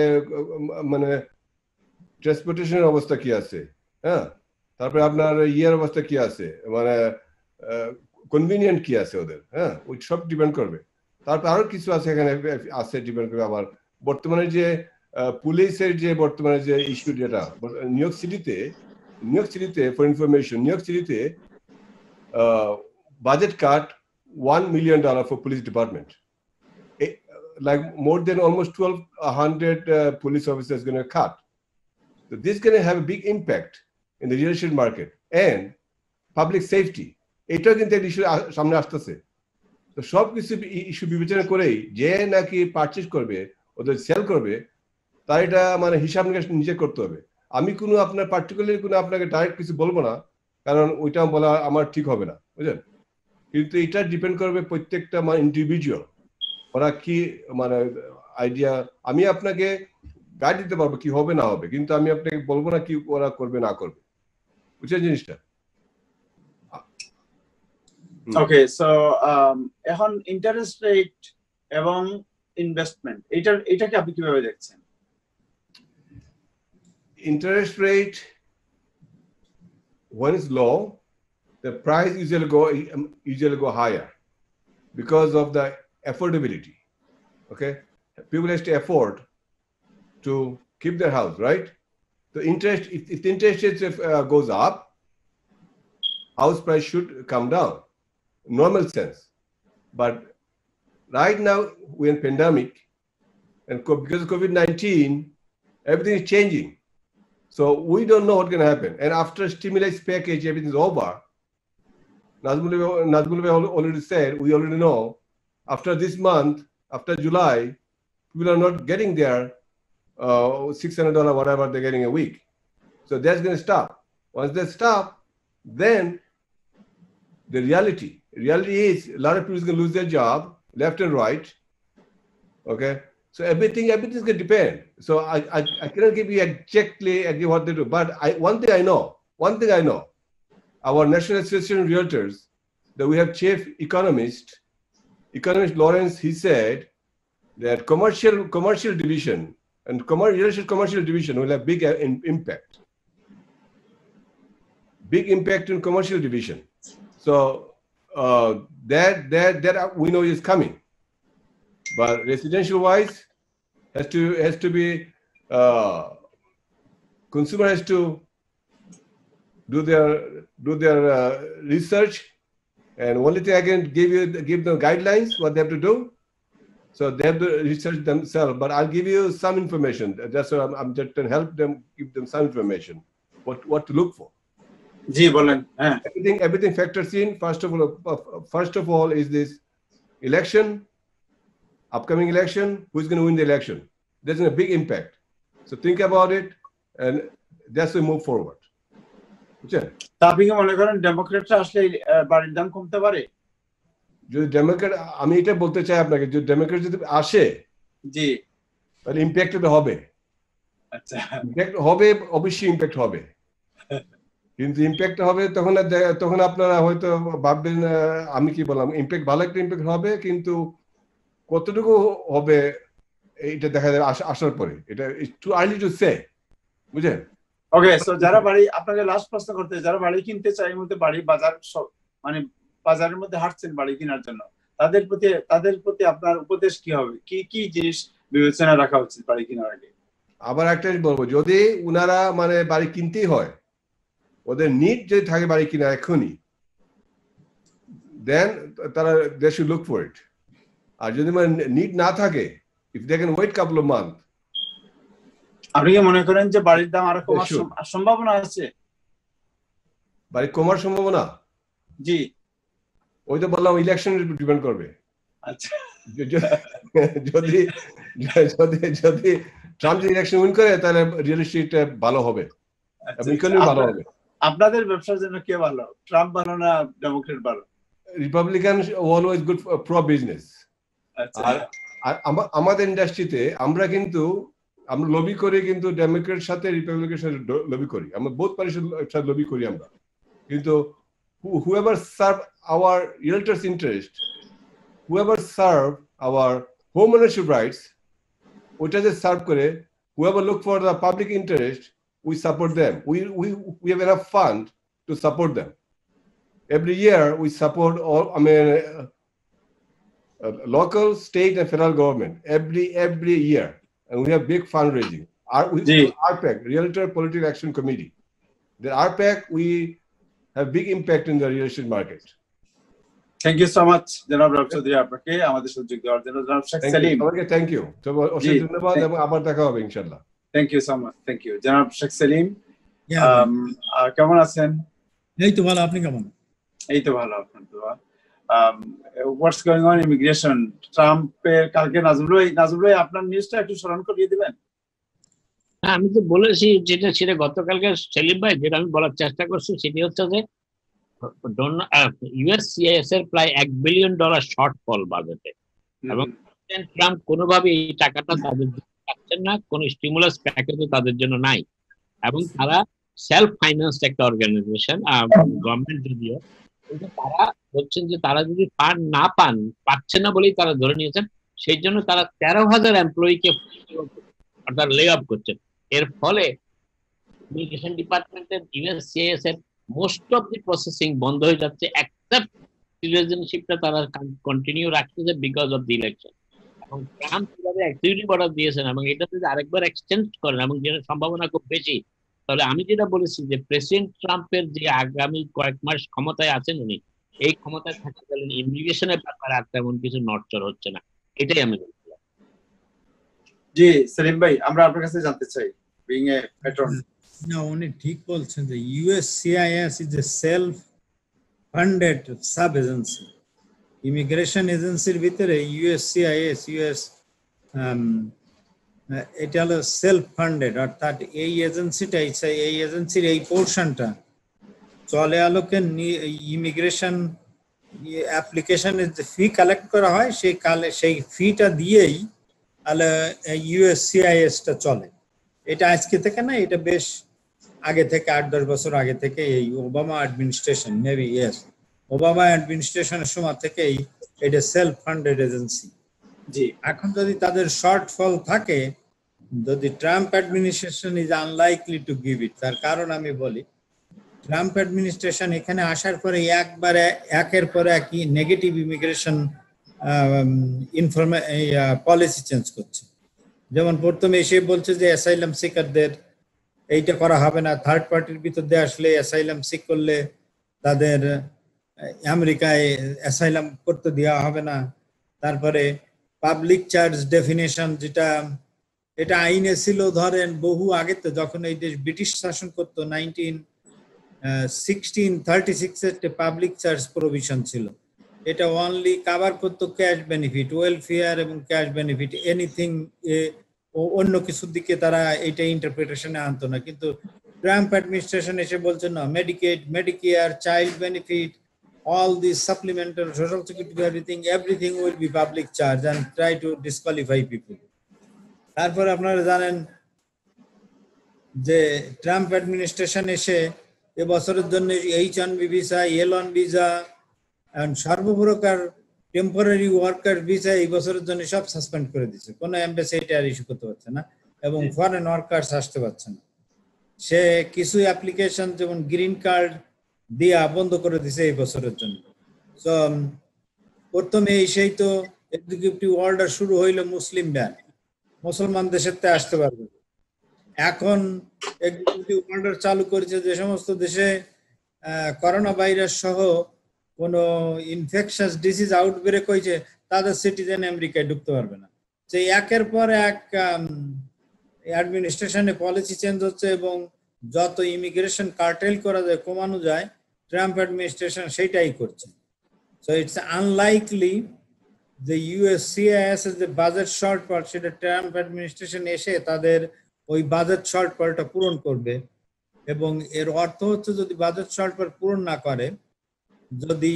মানে ট্রান্সপোর্টেশনের অবস্থা কি আছে হ্যাঁ তারপরে আপনার ইয়ের অবস্থা কি আছে মানে কনভিনিয়েন্ট কি আছে ওদের হ্যাঁ ওই সব ডিপেন্ড করবে তারপর আরো কিছু আছে এখানে আছে ডিপেন্ড করবে আবার বর্তমানে যে পুলিশের যে বর্তমানে যে ইস্যু যেটা নিউ ইয়র্ক সিটিতে ফর ইনফরমেশন নিউ ইয়র্ক সিটিতে budget cut $1 million for police department like more than almost 1,200 police officers going to cut so this is going to have a big impact in the real estate market and public safety এটা কিন্তু একটা issue সামনে আসতেছে তো সব কিছু issue বিবেচনা করেই যে নাকি পারচেজ করবে ওদের সেল করবে তাই এটা মানে হিসাব নিকাশ নিজে করতে হবে আমি কোনো আপনার পার্টিকুলারলি কোনো আপনাকে ডাইরেক্ট কিছু বলবো না কারণ ওইটা বলা আমার ঠিক হবে না বুঝলেন কিন্তু এটা ডিপেন্ড করবে প্রত্যেকটা মানে ইন্ডিভিজুয়াল ওরা কি মানে আইডিয়া আমি আপনাকে গাইড দিতে পারবো কি হবে না হবে কিন্তু আমি আপনাকে বলবো না কি ওরা করবে না করবে বুঝছেন জিনিসটা ওকে সো এখন ইন্টারেস্ট রেট এবং ইনভেস্টমেন্ট এটাকে আপনি কিভাবে দেখছেন interest rate when it's low the price usually go higher because of the affordability okay people have to afford to keep their house right the interest if the interest rate goes up house price should come down normal sense but right now we're in pandemic and because of COVID-19 everything is changing so we don't know what's going to happen and after stimulus package everything's over Nazmul already said we already know after this month after July people are not getting their $600 whatever they're getting a week so that's going to stop once they stop then the reality is a lot of people are going to lose their job left and right okay so everything's going to depend so I cannot give you exactly what they do but one thing I know our National Association of Realtors that we have chief economist Lawrence he said that commercial division and commercial division will have big impact in commercial division so that we know is coming but residential wise has to be consumer has to do their research and only thing I can give them guidelines what they have to do so they have to research themselves but I'll give you some information that's why I'm just to help them give them some information what to look for জি বলেন হ্যাঁ everything factors in first of all is this election upcoming election who's going to win the election there's a big impact so think about it and that's we move forward বুঝছেন আপনি কি মনে করেন ডেমোক্রেটরা আসলে বাড়ির দাম কমতে পারে যদি ডেমোক্রেট আমি এটা বলতে চাই আপনাকে যদি ডেমোক্রেট যদি আসে জি তাহলে ইমপ্যাক্ট হবে আচ্ছা ইমপ্যাক্ট হবে অবশ্যই ইমপ্যাক্ট হবে কিন্তু ইমপ্যাক্ট হবে তখন আপনারা হয়তো ভাববেন আমি কি বললাম ইমপ্যাক্ট ভালো একটা ইমপ্যাক্ট হবে কিন্তু কতটুকু হবে এটা দেখা যাবে আসার পরে এটা টু আর্লি টু সে বুঝলেন ওকে, সো যারা বাড়ি, আপনাকে লাস্ট প্রশ্ন করতে, যারা বাড়ি কিনতে চায় এই মুহূর্তে, বাড়ি বাজার মানে বাজারের মধ্যে হাঁটছেন বাড়ি কেনার জন্য, তাদের প্রতি আপনার উপদেশ কি হবে? কি কি জিনিস বিবেচনা রাখা উচিত বাড়ি কেনার আগে? আবার একটা বলবো, যদি উনারা মানে বাড়ি কিনতেই হয়, ওদের নিড যদি থাকে বাড়ি কিনা এখনই, দেন তারা they should look for it. আর যদি মানে নিড না থাকে, if they can wait couple of month. আপনি কি মনে করেন যে বাড়ির দাম আরো কমার সম্ভাবনা আছে? বাড়ি কমার সম্ভাবনা? জি, ওই তো বললাম ইলেকশন ডিপেন্ড করবে। আচ্ছা, যদি যদি ট্রাম্প ইলেকশন উইন করে তাহলে রিয়েল এস্টেট ভালো হবে এবং ইকোনমি ভালো হবে। আপনাদের ব্যবসার জন্য কে ভালো, ট্রাম্প ভালো না ডেমোক্রেট ভালো? Republican always good pro business. আর আমাদের ইন্ডাস্ট্রিতে আমরা লবি করি, কিন্তু ডেমোক্রেটের সাথে রিপাবলিকানের সাথে লবি করি, আমরা বোথ পার্টির সাথে লবি করি আমরা। কিন্তু whoever serve our realtors interest, whoever serve our home ownership rights, ওটা যে সার্ভ করে, whoever look for the public interest, we support them. We have enough fund to support them. Every year we support all, local, state and federal government every year, and we have big fundraising. RPAC, Realtor Political Action Committee. The RPAC, we have big impact in the real estate market. Thank you so much, জনাব রব চৌধুরী, আপনাকে আমাদের সুযোগ দেওয়ার জন্য। জনাব Sheikh Selim, okay, thank you, অশেষ ধন্যবাদ এবং আবার দেখা হবে ইনশাআল্লাহ। Thank you so much, thank you. জনাব শেখ সেলিম, কেমন আছেন? এই তো ভালো, আপনি কেমন? এই তো ভালো, আপনার দোয়া। হোয়াটস গোইং অন ইমিগ্রেশন? ট্রাম্পের কালকে নাজমুল ভাই আপনার নিউজটা একটু স্মরণ করিয়ে দিবেন। আমি তো বলেছি সেটা গতকালকে সেলিম ভাই, যেটা আমি বলার চেষ্টা করছি সেটি হচ্ছে যে ইউএসসিআইএস এর প্রায় $1 বিলিয়ন শর্টফল বাজেটে, এবং প্রেসিডেন্ট ট্রাম্প কোনোভাবে এই টাকাটা তাদের পাচ্ছেন না, কোনো স্টিমুলাস প্যাকেজও তাদের জন্য নাই, এবং তারা সেলফ ফাইন্যান্স একটা অর্গানাইজেশন, গভর্নমেন্ট যদিও, কিন্তু তারা বলছেন যে তারা যদি ফান্ড না পাচ্ছেন না বলেই তারা ধরে নিয়েছেন, সেই জন্য তারা 13,000 এমপ্লয়িকে অর্থাৎ লে অফ করছেন। এর ফলে ইমিগ্রেশন ডিপার্টমেন্টের ইউএসসিআইএস এর মোস্ট অফ দি প্রসেসিং বন্ধ হয়ে যাচ্ছে, এক্সেপ্ট সিটিজেনশিপটা তারা কন্টিনিউ রাখতেছে বিকজ অফ দি ইলেকশন। এবং ট্রাম্প কিভাবে এক্সিকিউটিভ অর্ডার দিয়েছেন এবং এটা যদি আরেকবার এক্সটেন্ড করেন, এবং যেটা সম্ভাবনা খুব বেশি, তাহলে আমি যেটা বলেছি যে প্রেসিডেন্ট ট্রাম্পের যে আগামী কয়েক মাস ক্ষমতায় আছেন উনি, এই ক্ষমতায় থাকাকালীন ইমিগ্রেশনের ব্যাপারে আর তেমন কিছু নড়চড় হচ্ছে না, এটাই আমি বলছিলাম। জি সেলিম ভাই, আমরা আপনার কাছে জানতে চাই, বিং এ প্যাট্রন। না, উনি ঠিক বলছেন যে USCIS is a self funded sub agency. Immigration এজেন্সির ভিতরে ইউএসসিআইএস এটা হলো সেলফ ফান্ডেড, অর্থাৎ এই এজেন্সিটাই, এই এজেন্সির এই পোর্শনটা চলে আলোকে ইমিগ্রেশন অ্যাপ্লিকেশনের যে ফি কালেক্ট করা হয় সেই ফিটা দিয়েই ইউএসসিআইএসটা চলে। এটা আজকে থেকে না, এটা বেশ আগে থেকে, 8-10 বছর আগে থেকে, এই Obama administration, maybe yes, Obama অ্যাডমিনিস্ট্রেশনের সময় থেকেই এটা সেলফ ফান্ডেড এজেন্সি। জি, এখন যদি তাদের শর্টফল থাকে, যদি Trump administration is unlikely to give it, তার কারণ আমি বলি, ট্রাম্প অ্যাডমিনিস্ট্রেশন এখানে আসার পরে একবারে একের পর এক নেগেটিভ ইমিগ্রেশন পলিসি চেঞ্জ করছে। যেমন প্রথমে এসে বলছে যে অ্যাসাইলাম সিকারদের এইটা করা হবে না, থার্ড পার্টির ভিতর দিয়ে আসলে অ্যাসাইলাম সিক করলে তাদের আমেরিকায় অ্যাসাইলাম করতে দেওয়া হবে না। তারপরে পাবলিক চার্জ ডেফিনেশন, যেটা এটা আইনে ছিল ধরেন বহু আগে, তো যখন এই দেশ ব্রিটিশ শাসন করতো 1636 পাবলিক চার্জ প্রভিশন ছিল, এটা অনলি কাভার করতো ক্যাশ বেনিফিট, ওয়েলফেয়ার এবং ক্যাশ বেনিফিট, এনিথিং অন্য কিছুর দিকে তারা এটা ইন্টারপ্রিটেশনে আনতো না। কিন্তু ট্রাম্প অ্যাডমিনিস্ট্রেশন এসে বলছে না, Medicaid, Medicare, child benefit, all these supplemental social security, everything will be public charge and try to disqualify people. তারপর আপনারা জানেন যে ট্রাম্প অ্যাডমিনিস্ট্রেশন এসে এবছরের জন্য H-1B ভিসা, L-1 ভিসা, সর্বপ্রকার টেম্পোরারি ওয়ার্কার ভিসা এই বছরের জন্য সব সাসপেন্ড করে দিচ্ছে, কোনো এমবাসি এটা আর ইস্যু করতে পারছে না, এবং ফরেন ওয়ার্কার্স আসতে পারছে না। সে কিছু অ্যাপ্লিকেশন যেমন গ্রিন কার্ড দিয়া বন্ধ করে দিছে এই বছরের জন্য। তো প্রথমে সেই তো এক্সিকিউটিভ অর্ডার শুরু হইলো মুসলিম ব্যান, মুসলমান দেশের তে আসতে পারবে। এখন এক্সিকিউটিভ অর্ডার চালু করেছে যে সমস্ত দেশে করোনা ভাইরাস সহ কোন ইনফেকশাস ডিজিজ আউটব্রেক হয়েছে তাদের সিটিজেন আমেরিকায় ঢুকতে পারবে না। যে একের পর এক অ্যাডমিনিস্ট্রেশনে পলিসি চেঞ্জ হচ্ছে এবং যত ইমিগ্রেশন কার্টেল করা যায় কমানো যায় ট্রাম্প অ্যাডমিনিস্ট্রেশন সেটাই করছে। সো ইটস আনলাইকলি যে ইউএসসিআইএস এর যে বাজেট শর্টফল সেটা ট্রাম্প অ্যাডমিনিস্ট্রেশন এসে তাদের ওই বাজেট শর্টফলটা পূরণ করবে। এবং এর অর্থ হচ্ছে যদি বাজেট শর্টফল পূরণ না করে, যদি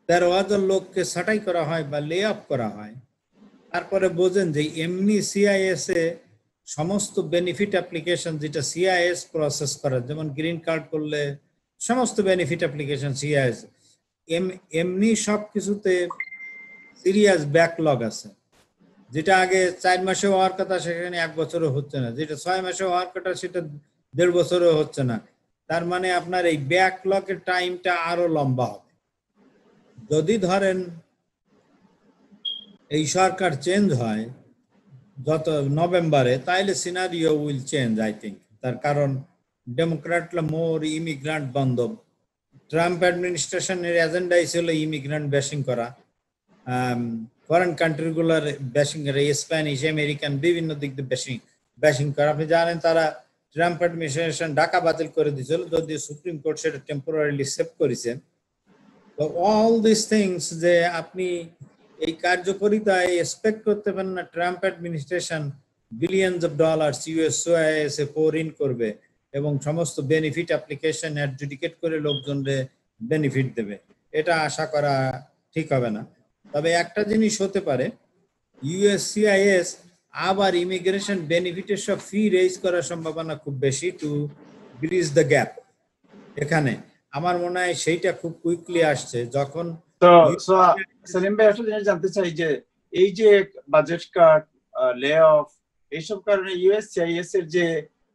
13,000 লোককে ছাঁটাই করা হয় বা লে অফ করা হয়, তারপরে বোঝেন যে এমনি সিআইএস এ সমস্ত বেনিফিট অ্যাপ্লিকেশন যেটা সিআইএস প্রসেস করে, যেমন গ্রিন কার্ড করলে সমস্ত বেনিফিট অ্যাপ্লিকেশন সিআইএস এমনি সবকিছুতে সিরিয়াস ব্যাকলগ আছে। যেটা আগে 4 মাসে হওয়ার কথা সেখানে 1 বছরও হচ্ছে না, যেটা 6 মাসে হওয়ার কথা সেটা 1.5 বছরও হচ্ছে না। তার মানে আপনার এই ব্যাকলগের টাইমটা আরো লম্বা হবে। যদি ধরেন এই সরকার চেঞ্জ হয় যত নভেম্বরে, তাইলে scenario will change I think. তার কারণ ডেমোক্র্যাটরা মোর ইমিগ্রান্ট বান্ধব। ট্রাম্প অ্যাডমিনিস্ট্রেশনের এজেন্ডাই ছিল ইমিগ্রান্ট ব্যাশিং করা, ফরেন কান্ট্রিগুলোর ব্যাশিং করা, স্প্যানিশ আমেরিকান বিভিন্ন দিক দিয়ে ব্যাশিং করা। আপনি জানেন তারা ট্রাম্প অ্যাডমিনিস্ট্রেশন ঢাকা বাতিল করে দিয়েছিল, যদি সুপ্রিম কোর্ট সেটা টেম্পোরারিলি সেভ করেছে। তো অল দিস থিংস যে আপনি এই কার্যকরিতায় এক্সপেক্ট করতে পারেন না Trump administration billions of dollars USCIS এ পোর ইন করবে এবং সমস্ত বেনিফিট অ্যাপ্লিকেশন অ্যাডজুডিকেট করে লোকজনকে বেনিফিট দেবে, এটা আশা করা ঠিক হবে না। তবে একটা জিনিস হতে পারে, ইউএসসিআইএস আবার ইমিগ্রেশন বেনিফিটের সব ফি রেজ করার সম্ভাবনা খুব বেশি টু ব্রিজ দ্য গ্যাপ। এখানে আমার মনে হয় সেইটা খুব কুইকলি আসছে যখন। সেলিম ভাই একটা জিনিস জানতে চাই যে এই যে বাজেট কাট, লে অফ, এইসব কারণে ইউএসসিআইএস এর যে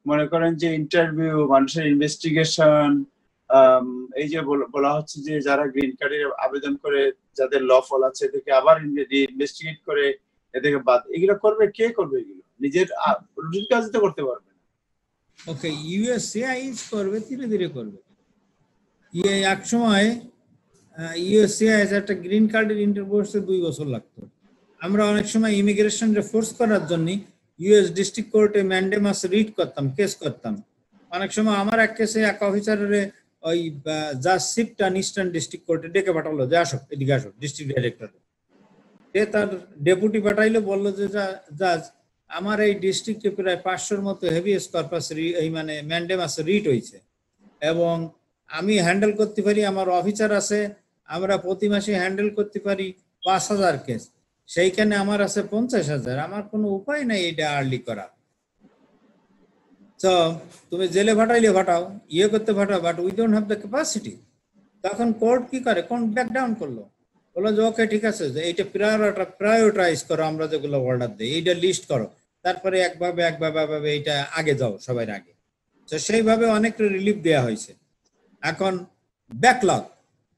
মনে করেন যে ইন্টারভিউ, মানুষের ইনভেস্টিগেশন, এই যে বলা হচ্ছে যে যারা গ্রিন কার্ডের আবেদন করে যাদের লফল আছে এদেরকে আবার ইনভেস্টিগেট করে এদেরকে বাদ, এগুলো করবে কে? করবে এগুলো নিজের রুটিন কাজ তো করতে পারবে না। ওকে, ইউএসসিআইএস করবে, ধীরে ধীরে করবে। এক সময় ইউএসসিআইএস একটা গ্রিন কার্ডের ইন্টারভিউ করতে 2 বছর লাগতো। আমরা অনেক সময় ইমিগ্রেশন ফোর্স করার জন্য ইউএস ডিস্ট্রিক্ট কোর্টে ম্যান্ডেমাস রিড করতাম, কেস করতাম। অনেক সময় আমার এক কেসে এক অফিসারের ওই জাজ শিফটান ইস্টার্ন ডিস্ট্রিক্ট কোর্টে ডেকে পাঠালো যে আসো, এদিকে আসো, ডিস্ট্রিক্ট ডাইরেক্টর। সে তার ডেপুটি পাঠাইলো, বললো যে জাজ আমার এই ডিস্ট্রিক্টে প্রায় 500-র মতো হেভিয়েস কর্পাস এই মানে ম্যান্ডেমাস রিট হয়েছে এবং আমি হ্যান্ডেল করতে পারি, আমার অফিসার আছে, আমরা প্রতি মাসে হ্যান্ডেল করতে পারি 5,000 কেস, সেইখানে আমার আছে 50,000, আমার কোনো উপায় নাই এটা আর্লি করা। তো তুমি জেলে ফাটাইলে ফাটাও, ইয়ে করতে ফাটাও, but we don't have the capacity. তখন কোর্ট কি করে, কোর্ট ব্যাক ডাউন করলো, বললো যে ওকে ঠিক আছে, যে এইটা প্রায়োরিটাইজ করো, আমরা যেগুলো অর্ডার দিই এইটা লিস্ট করো, তারপরে একভাবে এইটা আগে যাও সবার আগে। তো সেইভাবে অনেক রিলিফ দেওয়া হয়েছে। এখন ব্যাকলগ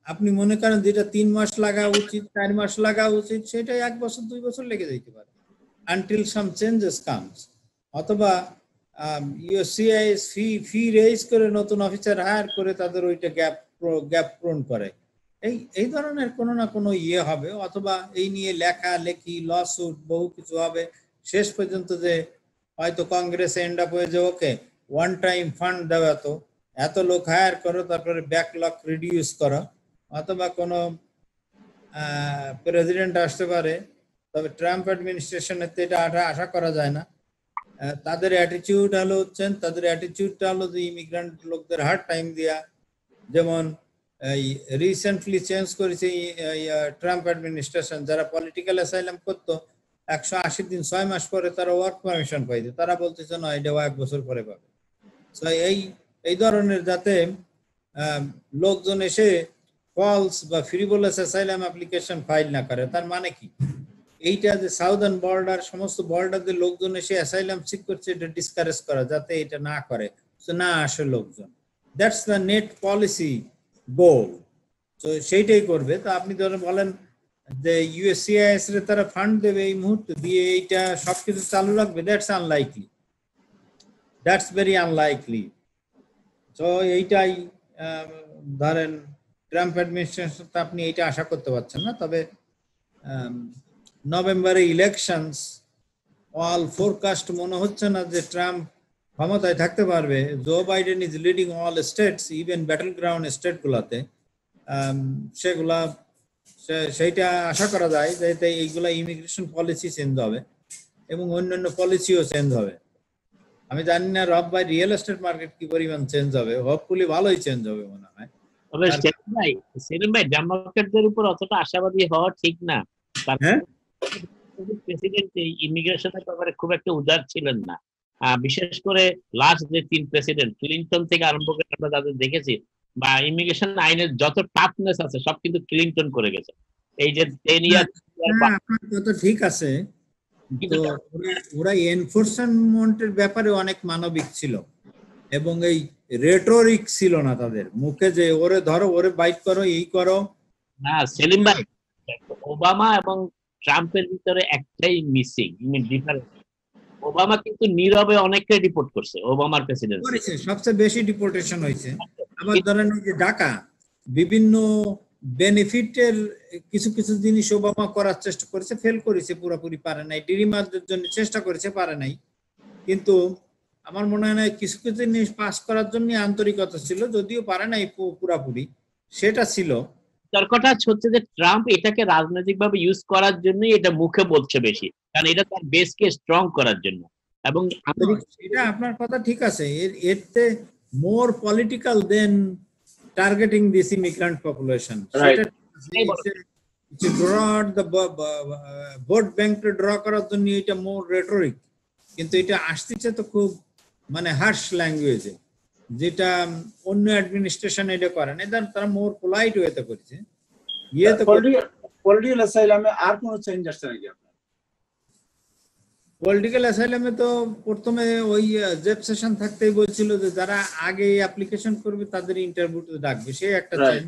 আপনি মনে করেন যেটা 3 মাস লাগা উচিত, 4 মাস লাগা উচিত, সেটা 1 বছর 2 বছর লেগে যেতে পারে আনটিল সাম চেঞ্জেস কামস। অথবা ইউএসসিআইএস ফি রেজ করে নতুন অফিসার হায়ার করে তাদের ওইটা গ্যাপ পূরণ করে, এই ধরনের কোনো না কোনো ইয়ে হবে। অথবা এই নিয়ে লেখালেখি, লসুট, বহু কিছু হবে। শেষ পর্যন্ত যে হয়তো কংগ্রেসে এন্ড আপ হয়ে যে ওকে ওয়ান টাইম ফান্ড দেওয়া, তো এত লোক হায়ার করো, তারপরে ব্যাকলগ রিডিউস করো। অথবা কোনো প্রেসিডেন্ট আসতে পারে, তবে ট্রাম্প অ্যাডমিনিস্ট্রেশনের এটা আশা করা যায় না। তাদের অ্যাটিটিউড হলো যে ইমিগ্রান্ট লোকদের হার্ড টাইম দেয়া, যেমন রিসেন্টলি চেঞ্জ করেছে ট্রাম্প অ্যাডমিনিস্ট্রেশন, যারা পলিটিক্যাল অ্যাসাইলাম করতো 180 দিন 6 মাস পরে তারা ওয়ার্ক পারমিশন পাইতো, তারা বলতেছে না এটা 1 বছর পরে পাবে। এই ধরনের যাতে লোকজন এসে ফলস বা ফ্রিভোলাস অ্যাসাইলাম অ্যাপ্লিকেশন ফাইল না করে। তার মানে কি, এইটা যে সাউদার্ন বর্ডার সমস্ত বর্ডারদের লোকজন এসে অ্যাসাইলাম সিক করছে, এটা ডিসকারেজ করা যাতে এটা না করে, না আসে লোকজন। দ্যাটস দ্য নেট পলিসি গোল। তো সেইটাই করবে। তো আপনি ধরেন বলেন যে ইউএসসিআইএস রে তারা ফান্ড দেবে এই মুহূর্তে দিয়ে এইটা সবকিছু চালু রাখবে, that's unlikely, that's very unlikely. তো এইটাই ধরেন ট্রাম্প অ্যাডমিনিস্ট্রেশন তো আপনি এইটা আশা করতে পারছেন না। তবে নভেম্বরে ইলেকশনস, অল ফোরকাস্ট মনে হচ্ছে না যে ট্রাম্প ক্ষমতায় থাকতে পারবে। Joe Biden is leading all states, even battleground state গুলাতে, সেগুলা সেইটা আশা করা যায় যে এইগুলা ইমিগ্রেশন পলিসি চেঞ্জ হবে এবং অন্যান্য পলিসিও চেঞ্জ হবে। আমি জানি না রব ভাই রিয়েল এস্টেট মার্কেট কি পরিমাণ চেঞ্জ হবে, হোপফুলি ভালোই চেঞ্জ হবে মনে হয়। তবে সেলিম ভাই ডেমোক্র্যাটদের উপর অতটা আশাবাদী হওয়া ঠিক না। প্রেসিডেন্ট ইমিগ্রেশনের ব্যাপারে খুব একটা উদার ছিলেন না, বিশেষ করে লাস্ট যে 3 প্রেসিডেন্ট ক্লিনটন থেকে আরম্ভ করে আমরা যাদের দেখেছি, বা ইমিগ্রেশন আইনের যত টাফনেস আছে সব কিন্তু ক্লিনটন করে গেছে। এই যে 10 ইয়ার তো ঠিক আছে, ওরা এনফোর্সমেন্টের ব্যাপারে অনেক মানবিক ছিল এবং এই রেটরিক ছিল না তাদের মুখে যে ওরে ধরো, ওরে বাইট করো, এই করো না। সেলিম ভাই, ওবামা এবং ট্রাম্পের ভিতরে একটাই মিসিং ডিফারেন্স। ওবামা কিন্তু নীরবে অনেককে ডিপোর্ট করছে, ওবামার প্রেসিডেন্ট করেছে, সবচেয়ে বেশি ডিপোর্টেশন হয়েছে। আবার ধরেন যে ঢাকা বিভিন্ন বেনিফিটের কিছু কিছু জিনিস ওবামা করার চেষ্টা করেছে, ফেল করেছে, পুরোপুরি পারে নাই। ডিরিমারদের জন্য চেষ্টা করেছে, পারে নাই। কিন্তু আমার মনে হয় না কিছু কিছু জিনিস পাস করার জন্য আন্তরিকতা ছিল, যদিও পারে নাই পুরাপুরি, সেটা ছিল। তর্কটা হচ্ছে যে ট্রাম্প এটাকে রাজনৈতিকভাবে ইউজ করার জন্য এটা মুখে বলছে বেশি, কারণ এটা তার বেসকে স্ট্রং করার জন্য। এবং এটা আপনার কথা ঠিক আছে, এতে more political than targeting this immigrant population. Vote bank draw করার জন্য এটা মোর রেটরিক, কিন্তু এটা আসতেছে তো খুব মানে হার্শ ল্যাঙ্গুয়েজে, যেটা অন্য অ্যাডমিনিস্ট্রেশন এটা করে না। তারা মোর পোলাইট ওয়েতে করেছে। পলিটিক্যাল অ্যাসাইলামে আর কোন চেঞ্জ আসছে নাকি আপনার? পলিটিক্যাল অ্যাসাইলামে তো প্রথমে ওই জেফ সেশন থাকতেই বলছিল যে যারা আগে অ্যাপ্লিকেশন করবে তাদের ইন্টারভিউতে ডাকবে, সে একটা চেঞ্জ।